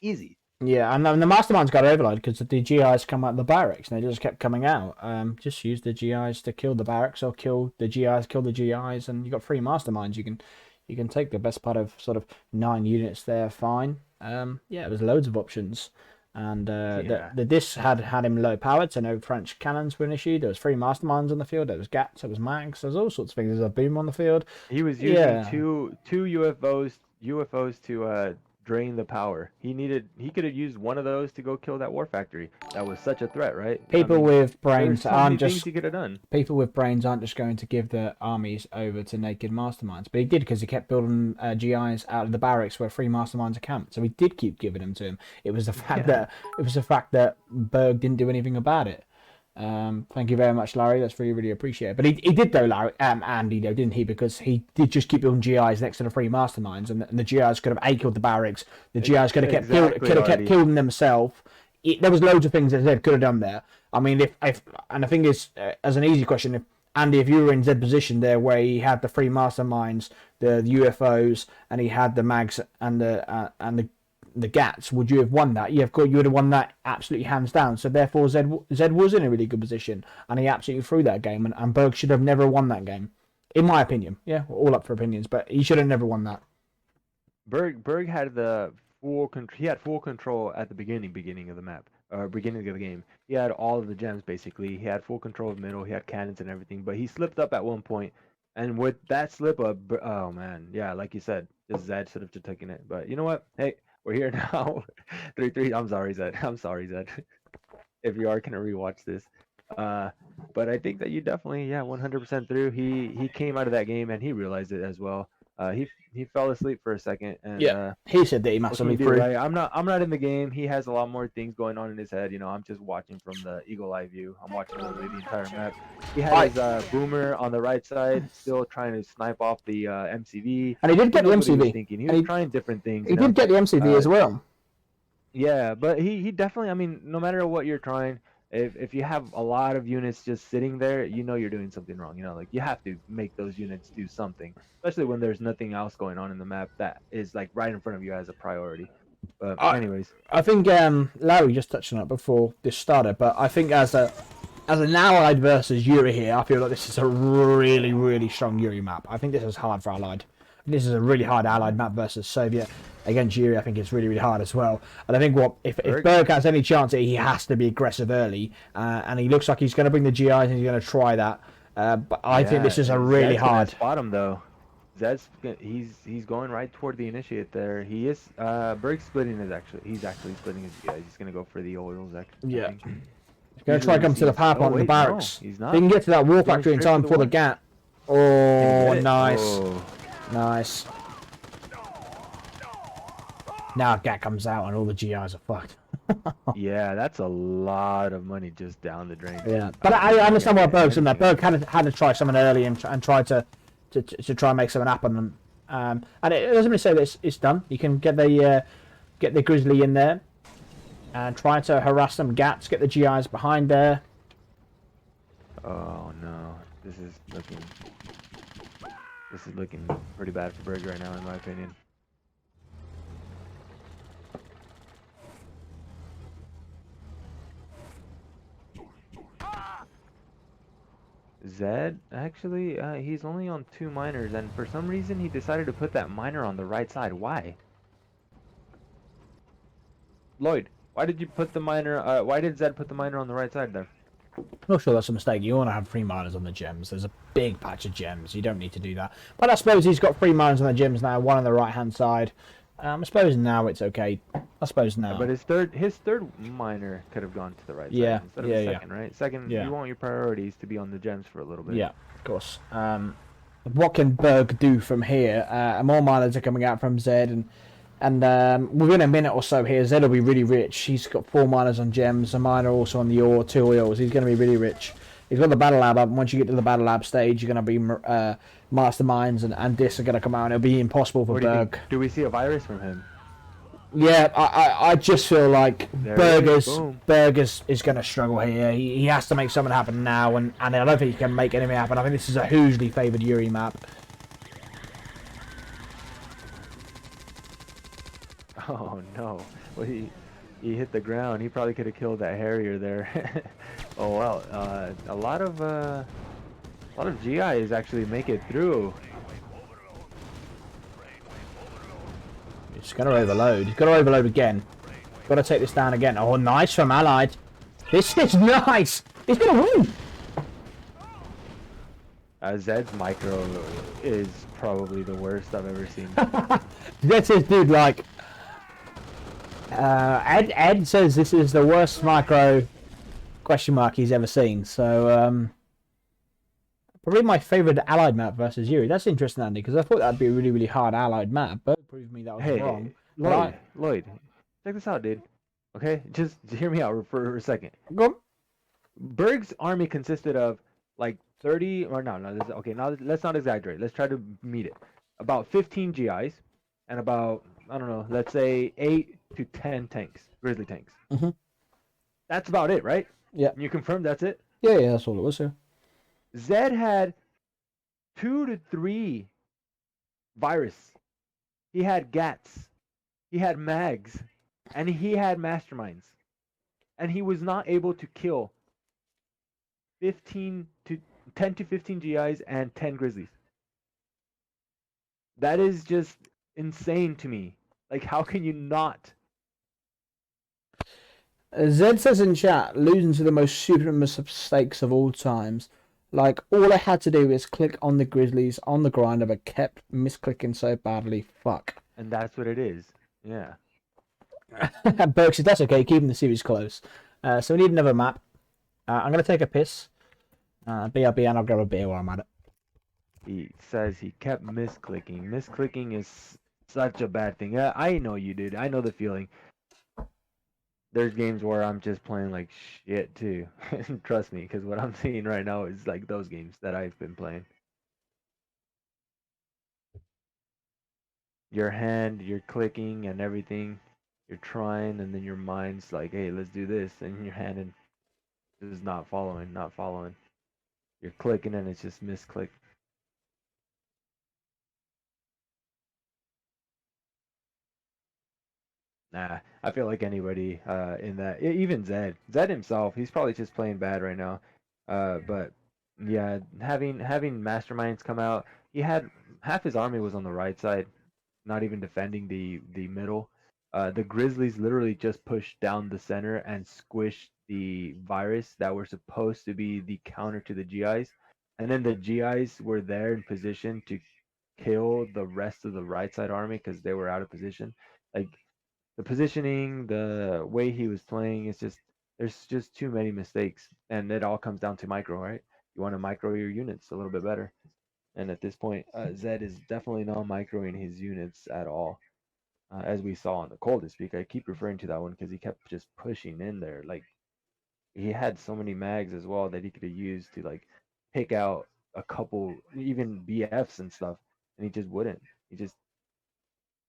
Easy. Yeah, and the masterminds got overloaded because the GIs come out of the barracks and they just kept coming out. Just use the GIs to kill the barracks or kill the GIs, and you got 3 masterminds. You can take the best part of sort of 9 units there, fine. Yeah, it was loads of options. And the disc had him low powered, so no French cannons were an issue. There was 3 masterminds on the field. There was gats, there was mags, there was all sorts of things. There's a boom on the field. He was using two UFOs to drain the power. He could have used one of those to go kill that war factory. That was such a threat, right? People with brains aren't just he could have done. People with brains aren't just going to give their armies over to naked masterminds, but he did because he kept building GIs out of the barracks where 3 masterminds are camped. So he did keep giving them to him. It was the fact that Burg didn't do anything about it. Thank you very much, Larry. That's really, really appreciated. But he did though, Larry, Andy, though, didn't he? Because he did just keep building GIs next to the 3 masterminds, and the GIs could have killed the barracks. The GIs could have kept killing themselves. There was loads of things that Zedd could have done there. I mean, if and the thing is, as an easy question, if you were in Zedd position there, where he had the 3 masterminds, the UFOs, and he had the mags and the gats, would you have won that? You would have won that absolutely hands down. So therefore Zedd was in a really good position, and he absolutely threw that game, and Burg should have never won that game, in my opinion. Yeah, all up for opinions, but he should have never won that. Burg had full control at the beginning of the map, beginning of the game. He had all of the gems basically. He had full control of the middle. He had cannons and everything, but he slipped up at one point, and with that slip up, oh man, yeah, like you said, Zedd should have just taken it. But you know what? Hey, we're here now. 3-3. I'm sorry, Zedd. If you are gonna rewatch this, but I think that you definitely 100% through. He came out of that game and he realized it as well. He fell asleep for a second, and Yeah, he said that he what can massively you do, threw. right? I'm not in the game. He has a lot more things going on in his head. I'm just watching from the eagle eye view. I'm watching literally the entire map. He had his boomer on the right side, still trying to snipe off the MCV. And he did Who get the knows what he was MCV. thinking? He And was trying different things. he did get the MCV Uh, as well. yeah, but he definitely. I mean, no matter what you're trying, if you have a lot of units just sitting there, you're doing something wrong. Like you have to make those units do something, especially when there's nothing else going on in the map that is like right in front of you as a priority. But anyways, I think Larry just touched on it before this started, but I think as an Allied versus Yuri here, I feel like this is a really, really strong Yuri map. I think this is hard for Allied. This is a really hard Allied map versus Soviet. Against Yuri, I think it's really, really hard as well. And I think if Burg has any chance, he has to be aggressive early. And he looks like he's going to bring the GIs and he's going to try that. But I think this is a really Zedd's hard. Spot him though. Zedd's he's going right toward the initiate there. He is Berg's splitting he's actually splitting his GIs. He's going to go for the oils. Yeah. He's going to try to come to the power plant in the barracks. No, he's If not. he can get to that war factory in time for the GAT. Oh, nice. Oh. Nice. Now GAT comes out and all the GIs are fucked. Yeah, that's a lot of money just down the drain. Yeah, but I understand why Berg's in there. Berg had to try something early and try to try and make something happen. And it doesn't really say that it's done. You can get the Grizzly in there and try to harass some GATs, get the GIs behind there. Oh no, this is looking pretty bad for Burg right now, in my opinion. Zedd, actually, he's only on 2 miners, and for some reason he decided to put that miner on the right side. Why? Lloyd, why did you put the miner? Why did Zedd put the miner on the right side there? I'm not sure that's a mistake. You want to have 3 miners on the gems. There's a big patch of gems. You don't need to do that. But I suppose he's got 3 miners on the gems now, 1 on the right hand side. I suppose now it's okay. I suppose now. But his third miner could have gone to the right side instead of second, right? Second, you want your priorities to be on the gems for a little bit. Yeah, of course. What can Burg do from here? More miners are coming out from Zedd, and within a minute or so here, Zedd will be really rich. He's got 4 miners on gems, a miner also on the ore, 2 oils. He's going to be really rich. He's got the battle lab up, and once you get to the battle lab stage, you're going to be masterminds and discs are going to come out, and it'll be impossible for Burg. Do we see a virus from him? Yeah, I just feel like Burg is going to struggle here. He has to make something happen now, and I don't think he can make anything happen. I think this is a hugely favoured Yuri map. Oh no! Well, he hit the ground. He probably could have killed that Harrier there. Oh well, a lot of GIs actually make it through. He's going to overload. He's going to overload again. Got to take this down again. Oh, nice from Allied. This is nice. He's going to win. Zedd's micro is probably the worst I've ever seen. This is, dude, like... Ed says this is the worst micro question mark he's ever seen. So, probably my favourite Allied map versus Yuri. That's interesting, Andy, because I thought that'd be a really, really hard Allied map, but it proved me that was wrong. Lloyd, check this out, dude. Okay, just hear me out for a second. Go on. Berg's army consisted of like 30, or no, okay, now let's not exaggerate. Let's try to meet it. About 15 GIs and about, I don't know, let's say 8 to 10 tanks, Grizzly tanks. Mm-hmm. That's about it, right? Yeah. You confirm that's it? Yeah, that's all it was, yeah. Zedd had 2 to 3 virus. He had GATs. He had mags. And he had masterminds. And he was not able to kill 10 to 15 GIs and 10 Grizzlies. That is just insane to me. Like, how can you not? Zedd says in chat, losing to the most stupid mistakes of all times. Like, all I had to do is click on the Grizzlies on the grinder, but kept misclicking so badly. Fuck. And that's what it is. Yeah. Burke says, that's okay, keeping the series close. So we need another map. I'm going to take a piss. BRB, and I'll grab a beer while I'm at it. He says he kept misclicking. Misclicking is such a bad thing. Yeah, I know you, dude. I know the feeling. There's games where I'm just playing like shit too. Trust me, because what I'm seeing right now is like those games that I've been playing. Your hand, you're clicking and everything. You're trying, and then your mind's like, "Hey, let's do this," and your hand is not following, not following. You're clicking, and it's just misclick. Nah, I feel like anybody in that, even Zedd himself, he's probably just playing bad right now. But yeah, having masterminds come out, he had half his army was on the right side, not even defending the middle. The Grizzlies literally just pushed down the center and squished the virus that were supposed to be the counter to the GIs, and then the GIs were there in position to kill the rest of the right side army because they were out of position. Like the positioning, the way he was playing, it's just there's just too many mistakes, and it all comes down to micro, right? You want to micro your units a little bit better, and at this point, Zedd is definitely not microing his units at all, as we saw on the coldest peak. I keep referring to that one because he kept just pushing in there. Like he had so many mags as well that he could have used to like pick out a couple, even BFs and stuff, and he just wouldn't. He just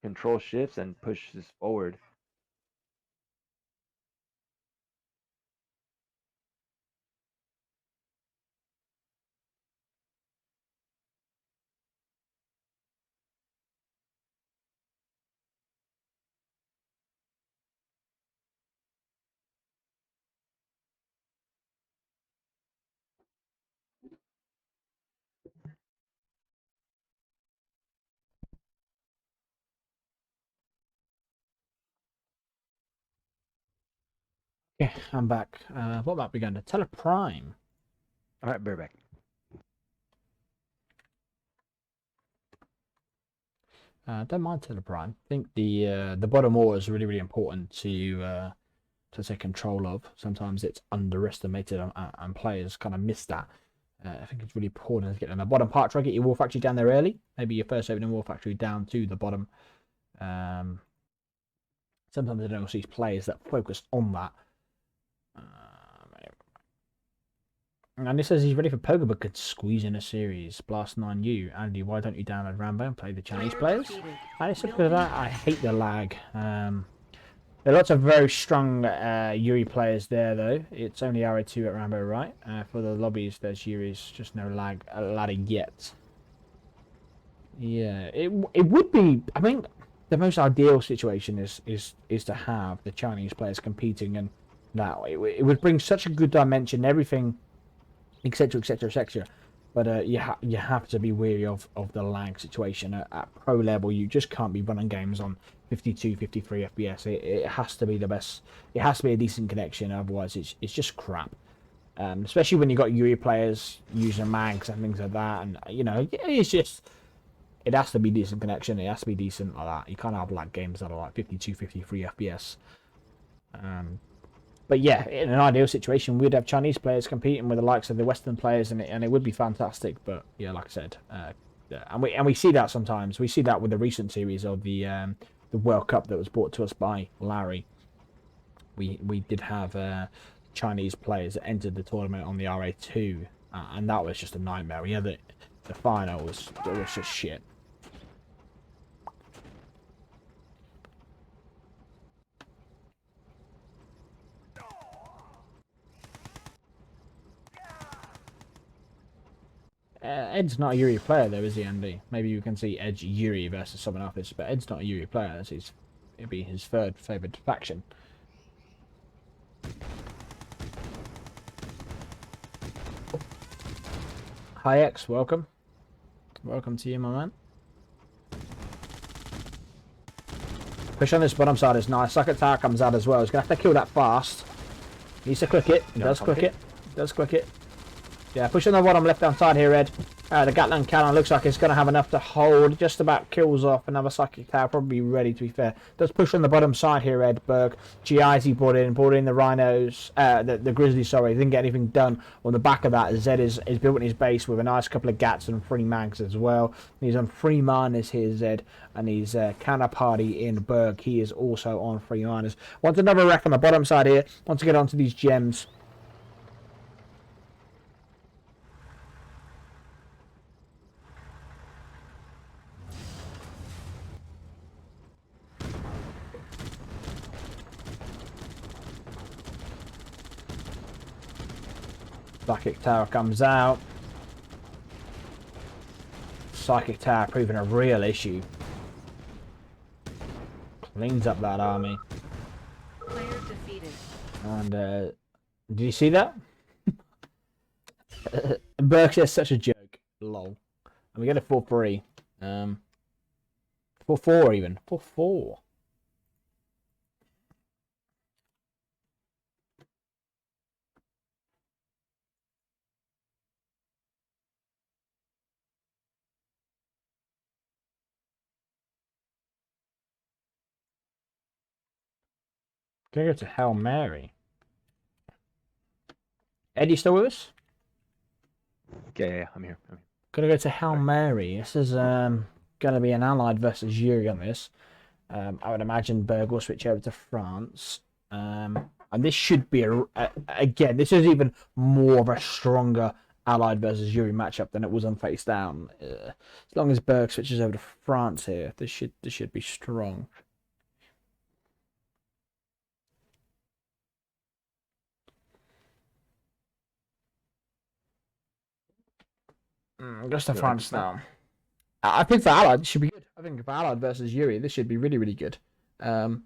control shifts and pushes forward. Yeah, I'm back. What map we going to? Teleprime. All right, bareback. Don't mind Teleprime. I think the bottom wall is really important to take control of. Sometimes it's underestimated and players kind of miss that. I think it's really important to get in the bottom part. Try to get your war factory down there early. Maybe your first opening war factory down to the bottom. Sometimes I don't see players that focus on that. And it says he's ready for poker, but could squeeze in a series. Blast 9U. Andy, why don't you download Rambo and play the Chinese players? And it's because of that. I hate the lag. There are lots of very strong Yuri players there, though. It's only RA2 at Rambo, right? For the lobbies, there's Yuri's, just no ladder yet. Yeah, it would be. I think the most ideal situation is to have the Chinese players competing, and now it would bring such a good dimension, everything, etc., etc., etc. But you have to be wary of the lag situation at pro level. You just can't be running games on 52, 53 FPS. It has to be the best. It has to be a decent connection. Otherwise, it's just crap. Especially when you got Yuri players using mags and things like that, and you know it's just. It has to be decent connection. It has to be decent like that. You can't have like games that are like 52, 53 FPS. But yeah, in an ideal situation, we'd have Chinese players competing with the likes of the Western players, and it would be fantastic. But yeah, like I said, and we see that sometimes. We see that with the recent series of the World Cup that was brought to us by Larry. We did have Chinese players that entered the tournament on the RA2, and that was just a nightmare. Yeah, the final was just shit. Ed's not a Yuri player though, is he, Andy? Maybe you can see Edge Yuri versus someone else, but Ed's not a Yuri player. It'd be his third favoured faction. Hi X, welcome. Welcome to you, my man. Push on this bottom side is nice. Socket tower comes out as well. He's gonna have to kill that fast. He needs to click it. He does click it. He does click it. Yeah, push on the bottom left-hand side here, Ed. The Gatling cannon looks like it's going to have enough to hold. Just about kills off another psychic tower. Probably ready, to be fair. Does push on the bottom side here, Ed. Burg. GIs he brought in the rhinos. The grizzlies, sorry. Didn't get anything done on the back of that. Zedd is built in his base with a nice couple of gats and 3 mags as well. He's on 3 miners here, Zedd. And he's counterparty in Burg. He is also on 3 miners. Wants another wreck on the bottom side here. Wants to get onto these gems. Psychic Tower comes out. Psychic Tower proving a real issue. Cleans up that army. Player defeated. And did you see that? Berkshire's such a joke. Lol. And we get a 4-3. 4-4 even. 4-4. Gonna go to Hail Mary. Ed, you still with us? Yeah, I'm here. Gonna go to Hail Mary. This is gonna be an Allied versus Yuri on this. I would imagine Burg will switch over to France. And this should be again. This is even more of a stronger Allied versus Yuri matchup than it was on Face Down. As long as Burg switches over to France here, this should be strong. Just to France now. I think for Allied, this should be good. I think for Allied versus Yuri, this should be really, really good. I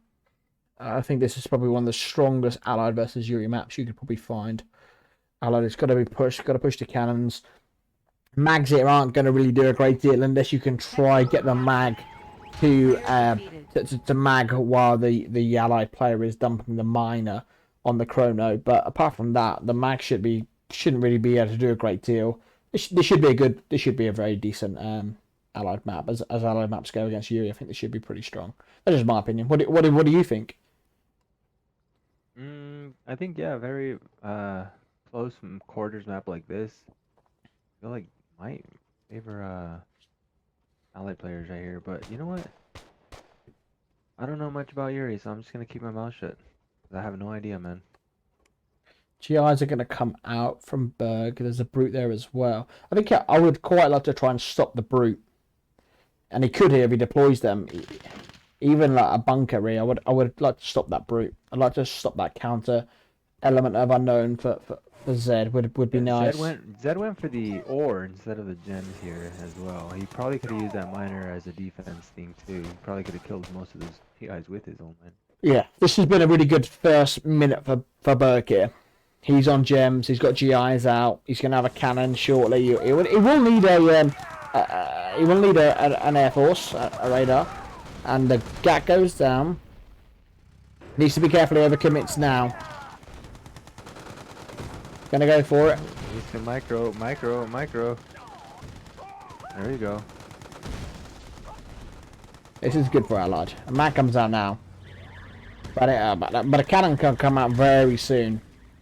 think this is probably one of the strongest Allied versus Yuri maps you could probably find. Allied has got to be pushed, got to push the cannons. Mags here aren't going to really do a great deal unless you can try get the mag to mag while the Allied player is dumping the miner on the chrono. But apart from that, the mag shouldn't really be able to do a great deal. This should be a very decent Allied map as Allied maps go against Yuri. I think this should be pretty strong. That's just my opinion. What do you think? I think very close quarters map like this. I feel like might favor Allied players right here, but you know what? I don't know much about Yuri, so I'm just gonna keep my mouth shut. I have no idea, man. GIs are going to come out from Burg. There's a brute there as well. I think I would quite love to try and stop the brute, and he could here if he deploys them. Even like a bunker here, I would like to stop that brute. I'd like to stop that counter element of unknown for Zedd. Would be nice. Zedd went for the ore instead of the gems here as well. He probably could have used that miner as a defense thing too. He probably could have killed most of those guys with his own mine. Yeah, this has been a really good first minute for Burg here. He's on gems. He's got GIs out. He's going to have a cannon shortly. He will need an air force, a radar, and the gat goes down. Needs to be careful he overcommits now. Gonna go for it. Needs to micro. There you go. This is good for Allied. A mag comes out now, but a cannon can come out very soon.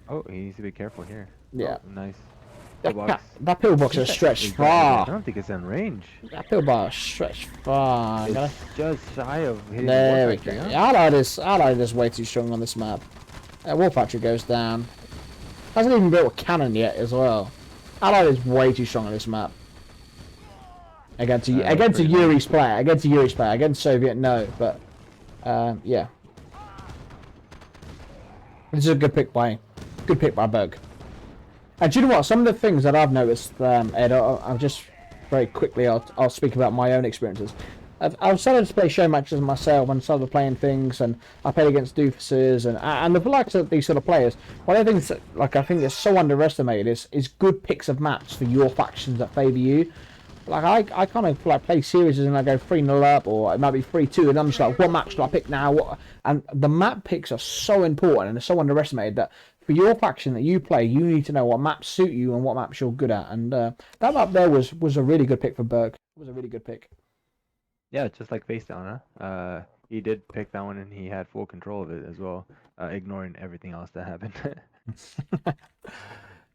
Oh, he needs to be careful here. Yeah. Oh, nice. That pillbox is stretched far. I don't think it's in range. That pillbox is stretched far. It's just shy of hitting there the we go. Allied is way too strong on this map. War Factory goes down. Hasn't even built a cannon yet as well. Allied is way too strong on this map. Against Yuri's player. Against Soviet, no. But, yeah. This is a good pick by Burg. And do you know what? Some of the things that I've noticed, Ed, I'll just very quickly, I'll speak about my own experiences. I've started to play show matches myself and started playing things, and I played against doofuses and the likes of these sort of players. One of the things that, I think is so underestimated is good picks of maps for your factions that favour you. I kind of play series and I go 3-0 up, or it might be 3-2, and I'm just like, what map should I pick now? And the map picks are so important and they're so underestimated that for your faction that you play, you need to know what maps suit you and what maps you're good at. And that map there was a really good pick for Burg. It was a really good pick. Yeah, just like face down, huh? He did pick that one, and he had full control of it as well, ignoring everything else that happened.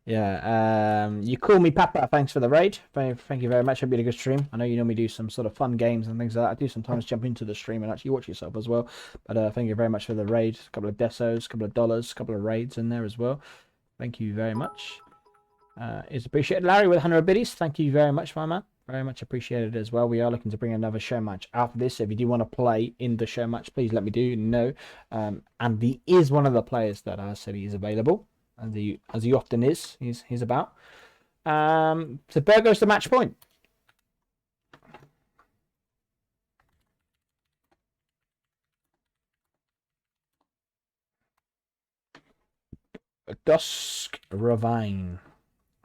Yeah, you call me Papa. Thanks for the raid. Thank you very much. Hope you had a good stream. I know you normally do some sort of fun games and things like that. I do sometimes jump into the stream and actually watch yourself as well. But thank you very much for the raid. A couple of desos, a couple of dollars, a couple of raids in there as well. Thank you very much. It's appreciated. Larry with 100 biddies. Thank you very much, my man. Very much appreciated as well. We are looking to bring another show match after this. If you do want to play in the show match, please let me know. Andy is one of the players that said he is available. As he often is, he's about. So Burg goes to match point. Dusk Ravine.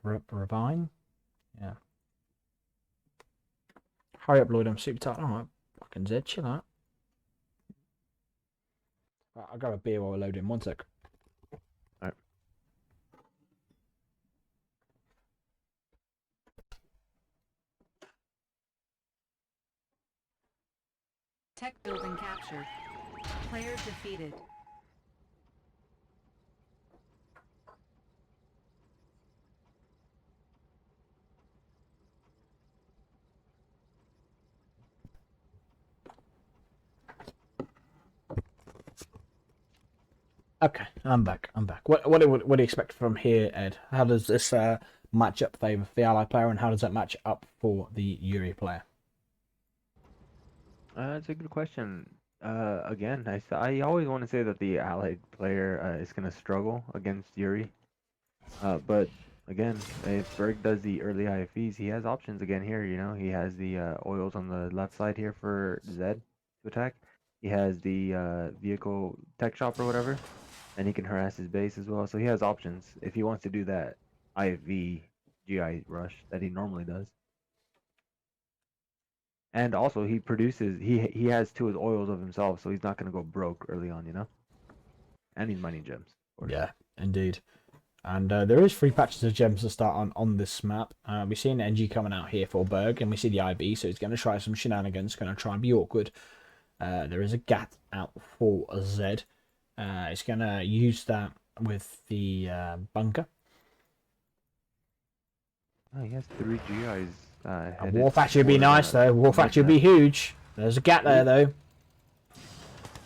Ravine? Yeah. Hurry up, Lloyd. I'm super tired. Alright, fucking Zedd, chill out. Right, I'll grab a beer while we're loading. 1 sec. Alright. Tech building captured. Player defeated. Okay, I'm back. What do you expect from here, Ed? How does this match up favour the ally player, and how does that match up for the Yuri player? That's a good question. Again, I always want to say that the allied player is going to struggle against Yuri. But again, if Burg does the early IFEs, he has options again here. You know, he has the oils on the left side here for Zedd to attack. He has the vehicle tech shop or whatever, and he can harass his base as well. So he has options if he wants to do that IFV GI rush that he normally does. And also, he produces. He has 2 oils of himself, so he's not gonna go broke early on, you know. And he's mining gems. Yeah, indeed. And there is 3 patches of gems to start on this map. We've seen NG coming out here for Burg, and we see the IB, so he's going to try some shenanigans, going to try and be awkward. There is a GAT out for Zedd. He's going to use that with the bunker. Oh, he has 3 GIs. A war factory would be nice, though. War factory would be huge. There's a GAT there, though.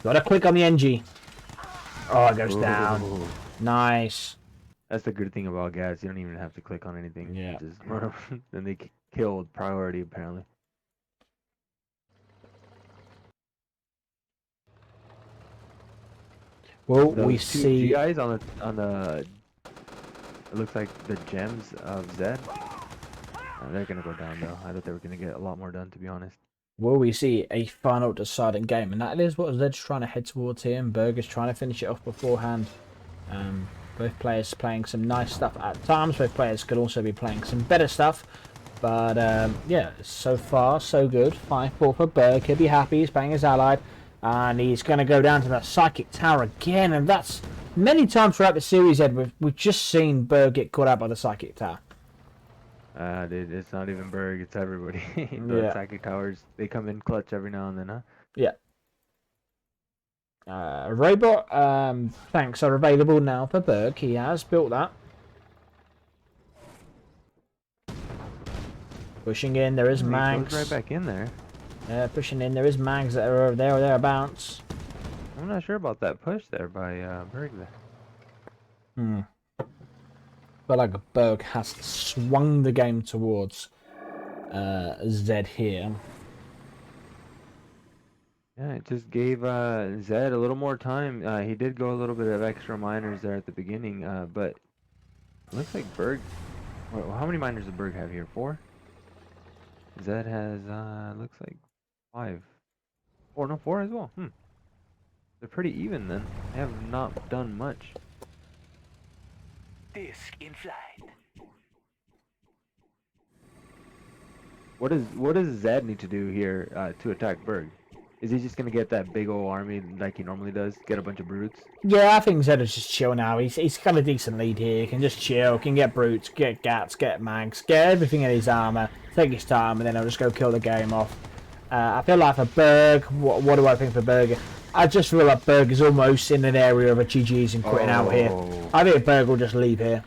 Gotta click on the NG. Oh, it goes down. Nice. That's the good thing about gas. You don't even have to click on anything. Yeah. Just then they killed priority apparently. Well, Those we 2 see. GIs on the. It looks like the gems of Zedd. They're gonna go down though. I thought they were gonna get a lot more done, to be honest. Will we see a final deciding game? And that is what Zedd's trying to head towards here, and Burg is trying to finish it off beforehand. Both players playing some nice stuff at times. Both players could also be playing some better stuff. But yeah, so far so good. 5-4 for Burg. He'll be happy. He's playing his allied. And he's going to go down to that Psychic Tower again. And that's many times throughout the series, Ed, we've just seen Burg get caught out by the Psychic Tower. Dude, it's not even Burg, it's everybody. The Psychic Towers, they come in clutch every now and then, huh? Yeah. Robot tanks are available now for Burg. He has built that. Pushing in, there is mags. He goes right back in there. Pushing in, there is mags that are there or thereabouts. I'm not sure about that push there by Burg there. But like Burg has swung the game towards Zedd here. Yeah, it just gave Zedd a little more time. He did go a little bit of extra miners there at the beginning, but it looks like Burg. Well, how many miners does Burg have here? 4? Zedd has looks like 5. 4, no, 4 as well. They're pretty even then. They have not done much. Disc in flight. What does Zedd need to do here to attack Burg? Is he just gonna get that big old army like he normally does? Get a bunch of brutes? Yeah, I think Zedd is just chill now. He's got a decent lead here. He can just chill, can get brutes, get gats, get mags, get everything in his armor, take his time, and then he'll just go kill the game off. I feel like for Burg, what do I think for Burg? I just feel like Burg is almost in an area of a GG's and quitting out here. I think Burg will just leave here.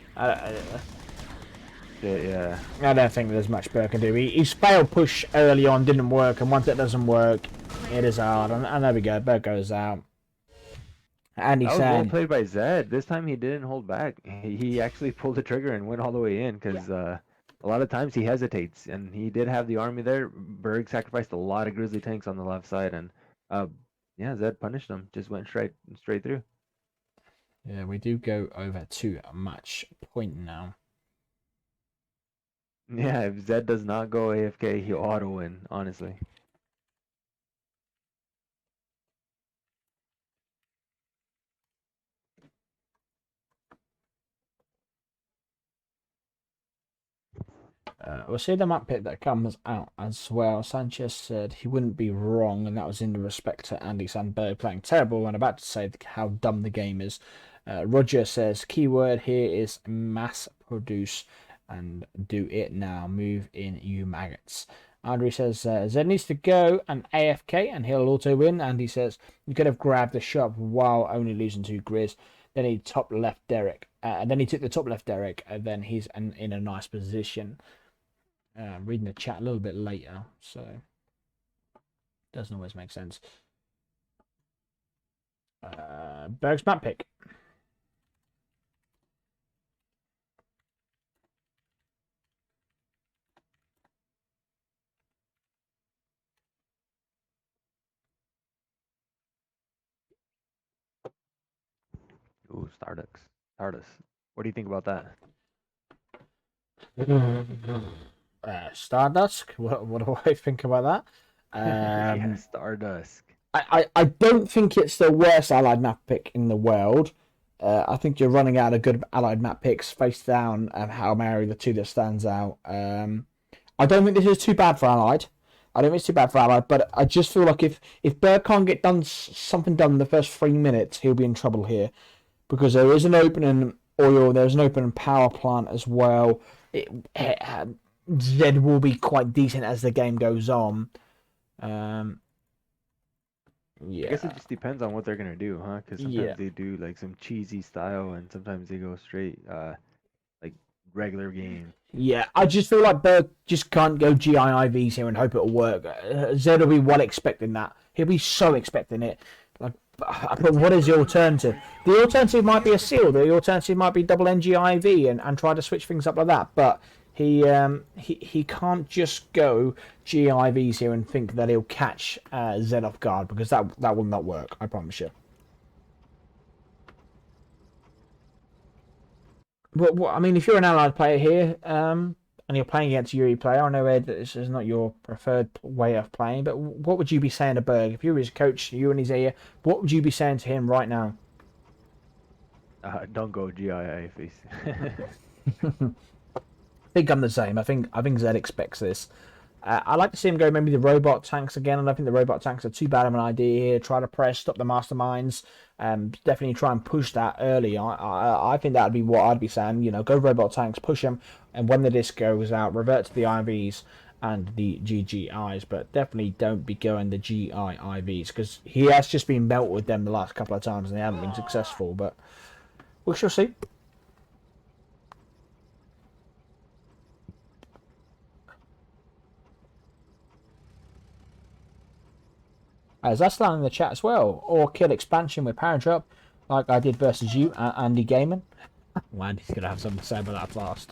Yeah. I don't think there's much Burg can do. He's failed push early on, didn't work, and once it doesn't work, it is hard. And there we go, Burg goes out. And he's That was well saying, played by Zedd. This time he didn't hold back. He actually pulled the trigger and went all the way in because a lot of times he hesitates, and he did have the army there. Burg sacrificed a lot of grizzly tanks on the left side, and yeah, Zedd punished him. Just went straight through. yeah, we do go over to a match point now. Yeah, if Zedd does not go AFK, he'll auto win, honestly. We'll see the map pick that comes out as well. Sanchez said he wouldn't be wrong, and that was in respect to Andy Sandberg playing terrible and about to say how dumb the game is. Roger says keyword here is mass produce and do it now. Move in, you maggots. Andre says Zedd needs to go and AFK and he'll auto win. Andy says you could have grabbed the shop while only losing 2 grizz. Then he top left Derek, and then he took the top left Derek, and then he's in a nice position. Reading the chat a little bit later, so doesn't always make sense. Berg's map pick. Ooh, Stardust. What do you think about that? Stardust. What do I think about that? Yeah, Stardust. I don't think it's the worst allied map pick in the world. I think you're running out of good allied map picks. Face down and Hail Mary, the two that stands out. I don't think this is too bad for allied. I don't think it's too bad for allied, but I just feel like if Burg can't get something done in the first 3 minutes, he'll be in trouble here, because there is an opening oil, there's an opening power plant as well. Zedd will be quite decent as the game goes on. Yeah. I guess it just depends on what they're gonna do, huh? Because sometimes they do like some cheesy style, and sometimes they go straight like regular game. Yeah, I just feel like Burg just can't go GIIVs here and hope it'll work. Zedd will be well expecting that. He'll be so expecting it. Like, but what is the alternative? The alternative might be a seal. The alternative might be double NGIV and try to switch things up like that. But he can't just go GIVs here and think that he'll catch Zedd off guard, because that will not work. I promise you. But I mean, if you're an allied player here, and you're playing against a Yuri player, I know Ed, that this is not your preferred way of playing, but what would you be saying to Burg if you were his coach, you in his ear? What would you be saying to him right now? Don't go GIIVs. I think I'm the same. I think Zedd expects this. I like to see him go maybe the robot tanks again. I don't think the robot tanks are too bad of an idea here. Try to press, stop the masterminds. Definitely try and push that early. I think that would be what I'd be saying. You know, go robot tanks, push them, and when the disc goes out, revert to the IVs and the GGIs. But definitely don't be going the GIIVs, because he has just been built with them the last couple of times and they haven't been successful. But we shall see. As that's down in the chat as well, or kill expansion with power drop, like I did versus you, Andy Gaiman. Well, Andy's gonna have something to say about that fast.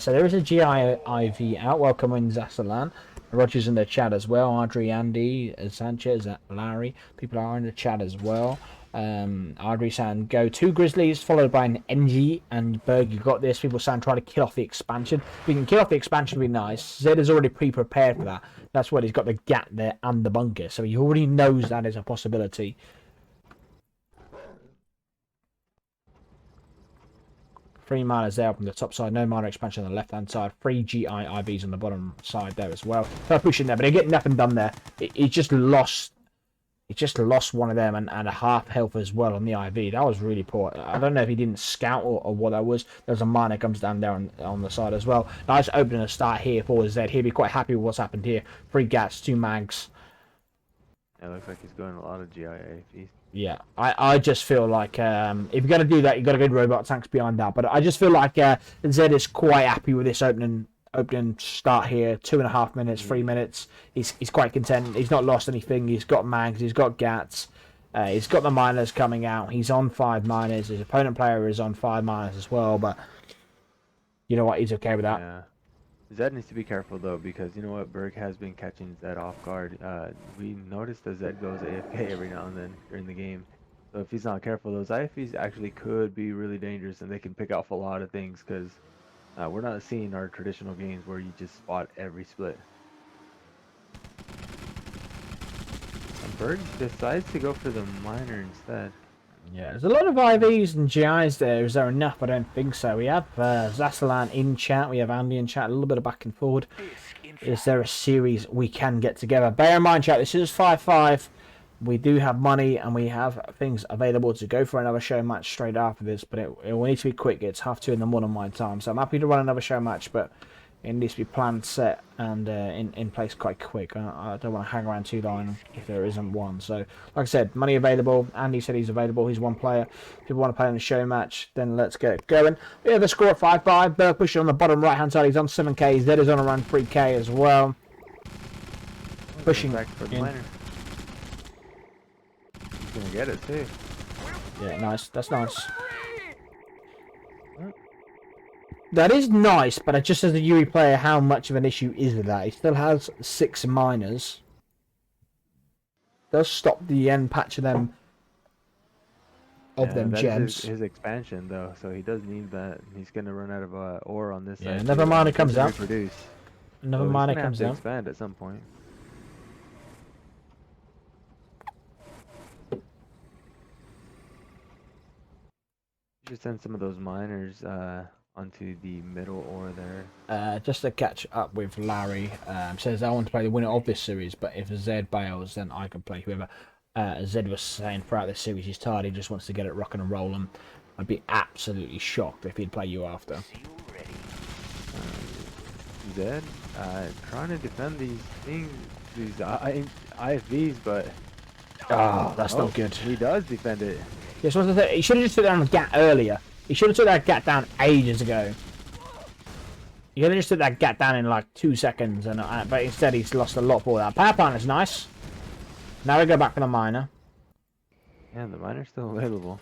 So there is a GIIV out. Welcome in Zasalan. Roger's in the chat as well. Audrey, Andy, Sanchez, Larry. People are in the chat as well. Audrey saying go 2 Grizzlies followed by an NG, and Burg, you got this. People saying try to kill off the expansion. If we can kill off the expansion, would be nice. Zedd is already pre-prepared for that. That's why he's got the gap there and the bunker, so he already knows that is a possibility. 3 miners there from the top side, no miner expansion on the left hand side, 3 GIIVs on the bottom side there as well. They're pushing there, but they get nothing done there. He just lost He just lost one of them and a half health as well on the IV. That was really poor. I don't know if he didn't scout or what that was. There's a miner comes down there on the side as well. Nice opening a start here for Zedd. He'll be quite happy with what's happened here. 3 gats, 2 mags. It looks like he's going a lot of GIAFs. Yeah, I just feel like if you're going to do that, you've got to go robot tanks behind that. But I just feel like Zedd is quite happy with this opening start here. 2.5 minutes, 3 minutes. He's quite content. He's not lost anything. He's got mags. He's got gats. He's got the miners coming out. He's on 5 miners. His opponent player is on 5 miners as well. But you know what? He's okay with that. Yeah. Zedd needs to be careful though, because you know what, Burg has been catching Zedd off guard. We noticed that Zedd goes AFK every now and then during the game, so if he's not careful, those IFVs actually could be really dangerous, and they can pick off a lot of things, because we're not seeing our traditional games where you just spot every split. And Burg decides to go for the miner instead. Yeah, there's a lot of IVs and GIs there. Is there enough? I don't think so. We have Zasalan in chat. We have Andy in chat. A little bit of back and forward. Is there a series we can get together? Bear in mind, chat, this is 5-5. We do have money and we have things available to go for another show match straight after this, but it will need to be quick. It's 2:30 in the morning my time, so I'm happy to run another show match, but it needs to be planned, set, and in place quite quick. I don't want to hang around too long if there isn't one. So, like I said, money available. Andy said he's available. He's one player. If people want to play in a show match, then let's get it going. We have the score at 5-5. Burg pushing on the bottom right-hand side. He's on 7k. Zedd is on around 3k as well. Pushing back for the miner. He's gonna get it too. Yeah, nice. That's nice. That is nice, but just as a Yuri player, how much of an issue is that? He still has 6 miners. Does stop the end patch of them gems. His expansion though, so he does need that. He's gonna run out of ore on this side. Another miner comes out. Another So miner he's gonna comes have to out. expand at some point. You should send some of those miners onto the middle ore there. Just to catch up with Larry, says I want to play the winner of this series, but if Zedd bails, then I can play whoever. Zedd was saying throughout this series he's tired, he just wants to get it rocking and rolling. I'd be absolutely shocked if he'd play you after. Zedd trying to defend these things, these IFVs, but that's not good. He does defend it. Yes, he should have just took down the gat earlier. He should have took that gat down ages ago. He could have just took that gat down in like 2 seconds, but instead he's lost a lot for that. Power plant is nice. Now we go back for the miner. Yeah, the miner's still available.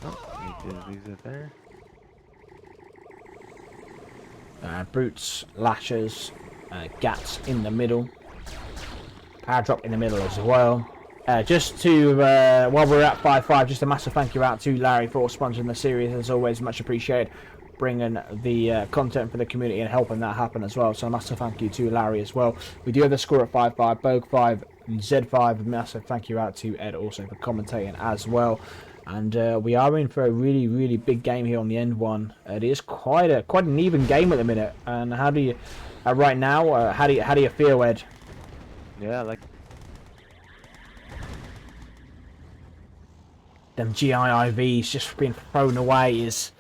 Oh, he just leaves it there. Brutes, lashes, gats in the middle. Power drop in the middle as well. Just to, while we're at 5-5, just a massive thank you out to Larry for sponsoring the series. As always, much appreciated. Bringing the content for the community and helping that happen as well. So a massive thank you to Larry as well. We do have the score at 5-5, Burg 5, Zedd 5. Massive thank you out to Ed also for commentating as well. And we are in for a really, really big game here on the end one. It is quite an even game at the minute. And how do you, right now, how do you feel, Ed? Yeah, like them GIIVs just being thrown away is.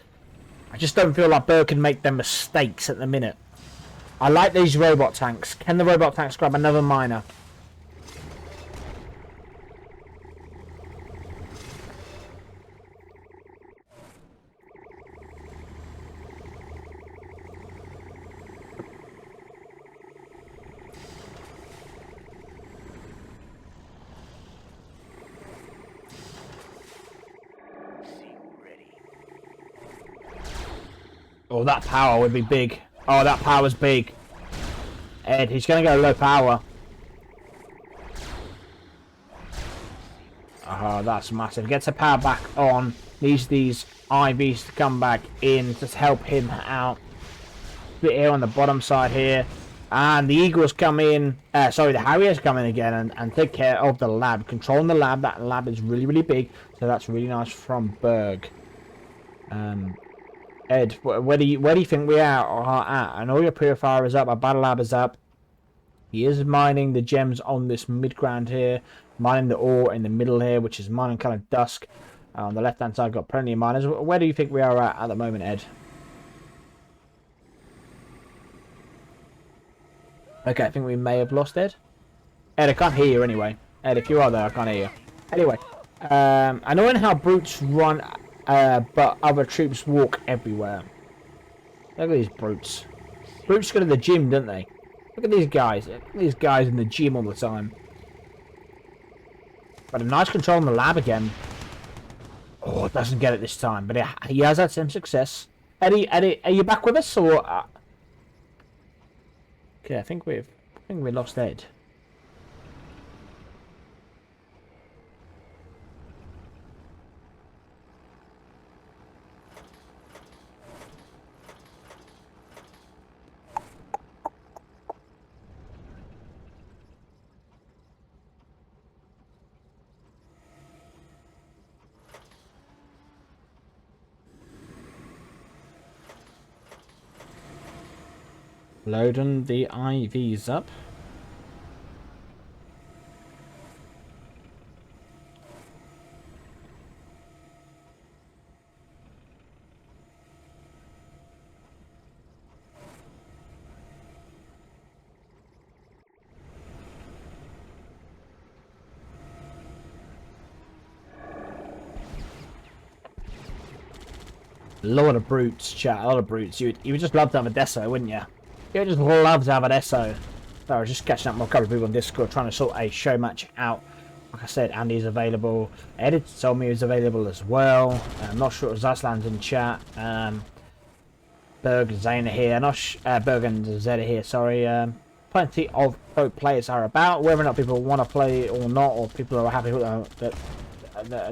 I just don't feel like Burg can make them mistakes at the minute. I like these robot tanks. Can the robot tanks grab another miner? Oh, that power would be big. Oh, that power's big. Ed, he's going to go low power. Oh, that's massive. Gets the power back on. Needs these IVs to come back in to help him out. Bit here on the bottom side here. And the Eagles come in. Sorry, the Harriers come in again and take care of the lab. Controlling the lab. That lab is really, really big. So that's really nice from Burg. Ed, where do you think we are at? And all your purifier is up, our battle lab is up. He is mining the gems on this mid ground here, mining the ore in the middle here, which is mining kind of dusk. On the left hand side, got plenty of miners. Where do you think we are at the moment, Ed? Okay, I think we may have lost Ed. Ed, I can't hear you anyway. Ed, if you are there, I can't hear you. Anyway, annoying how brutes run, but other troops walk everywhere. Look at these brutes. Brutes go to the gym, don't they? Look at these guys. Look at these guys in the gym all the time. But a nice control in the lab again. Oh, it doesn't get it this time, but he has had some success. Eddie, are you back with us or? Okay, I think we lost Ed. Loading the IVs up. A lot of brutes, chat. A lot of brutes. You would just love to have a deso, wouldn't you? You just love to have an SO. So I was just catching up with a couple of people on Discord trying to sort a show match out. Like I said, Andy's available. Edit told me he was available as well. I'm not sure if Zaslan's in chat. Burg and Zane are here. Burg and Zedd are here, sorry. Plenty of pro players are about. Whether or not people want to play or not, or people are happy with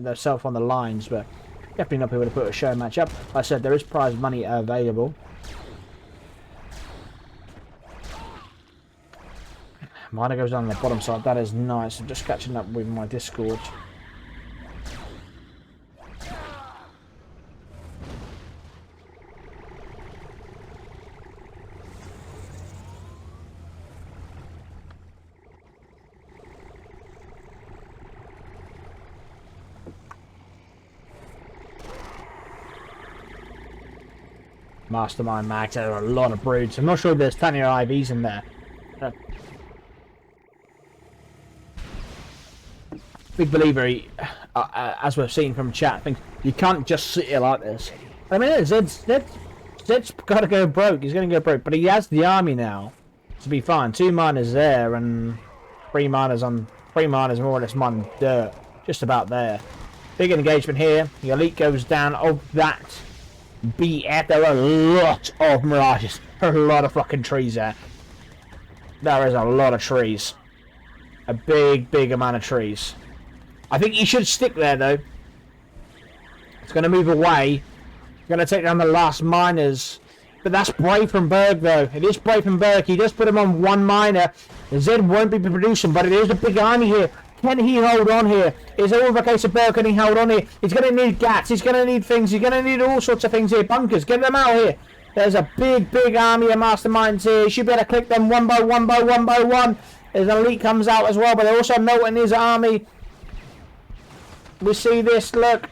themselves on the lines, but definitely not people to put a show match up. Like I said, there is prize money available. Miner goes down on the bottom side. That is nice. I'm just catching up with my Discord. Mastermind Max. There are a lot of broods. I'm not sure if there's plenty of IVs in there. Big believer, as we've seen from chat, I think you can't just sit here like this. I mean, Zedd's got to go broke. He's going to go broke, but he has the army now to be fine. 2 miners there and 3 miners more or less mining dirt, just about there. Big engagement here. The elite goes down of that BF. There are a lot of mirages. There are a lot of fucking trees there. There is a lot of trees. A big amount of trees. I think he should stick there though. It's going to move away. It's going to take down the last miners. But that's brave from Burg though. It is brave from Burg. He just put him on 1 miner. Zedd won't be producing, but it is a big army here. Can he hold on here? Is it all the case of Burg? Can he hold on here? He's going to need gats. He's going to need things. He's going to need all sorts of things here. Bunkers. Get them out here. There's a big army of masterminds here. You should be able to click them one by one. There's an elite comes out as well, but they're also melting his army. We see this, look.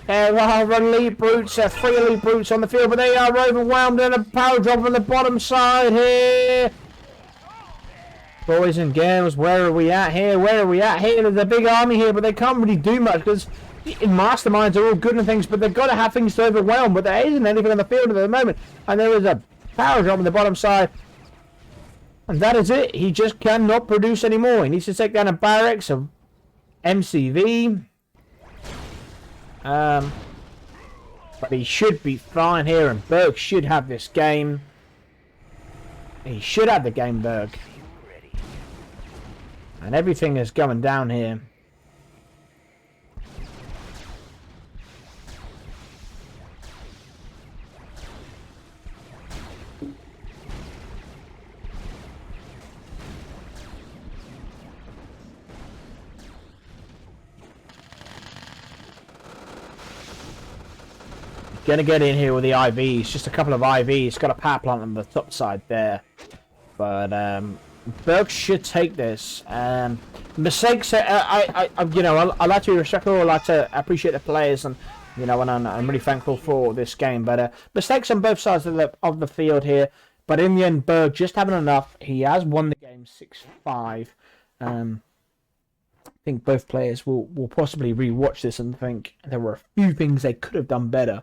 There are elite brutes, 3 elite brutes on the field, but they are overwhelmed and a power drop on the bottom side here. Boys and girls, where are we at here? There's a big army here, but they can't really do much because masterminds are all good and things, but they've got to have things to overwhelm, but there isn't anything on the field at the moment. And there is a power drop on the bottom side. And that is it. He just cannot produce anymore. He needs to take down a barracks of MCV. But he should be fine here, and Burg should have this game. He should have the game, Burg. And everything is going down here. Gonna get in here with the IVs. Just a couple of IVs. Got a power plant on the top side there. But Burg should take this. Mistakes. I like to be respectful. I like to appreciate the players, and and I'm really thankful for this game. But mistakes on both sides of the field here. But in the end, Burg just having enough. He has won the game 6-5. I think both players will possibly re-watch this and think there were a few things they could have done better.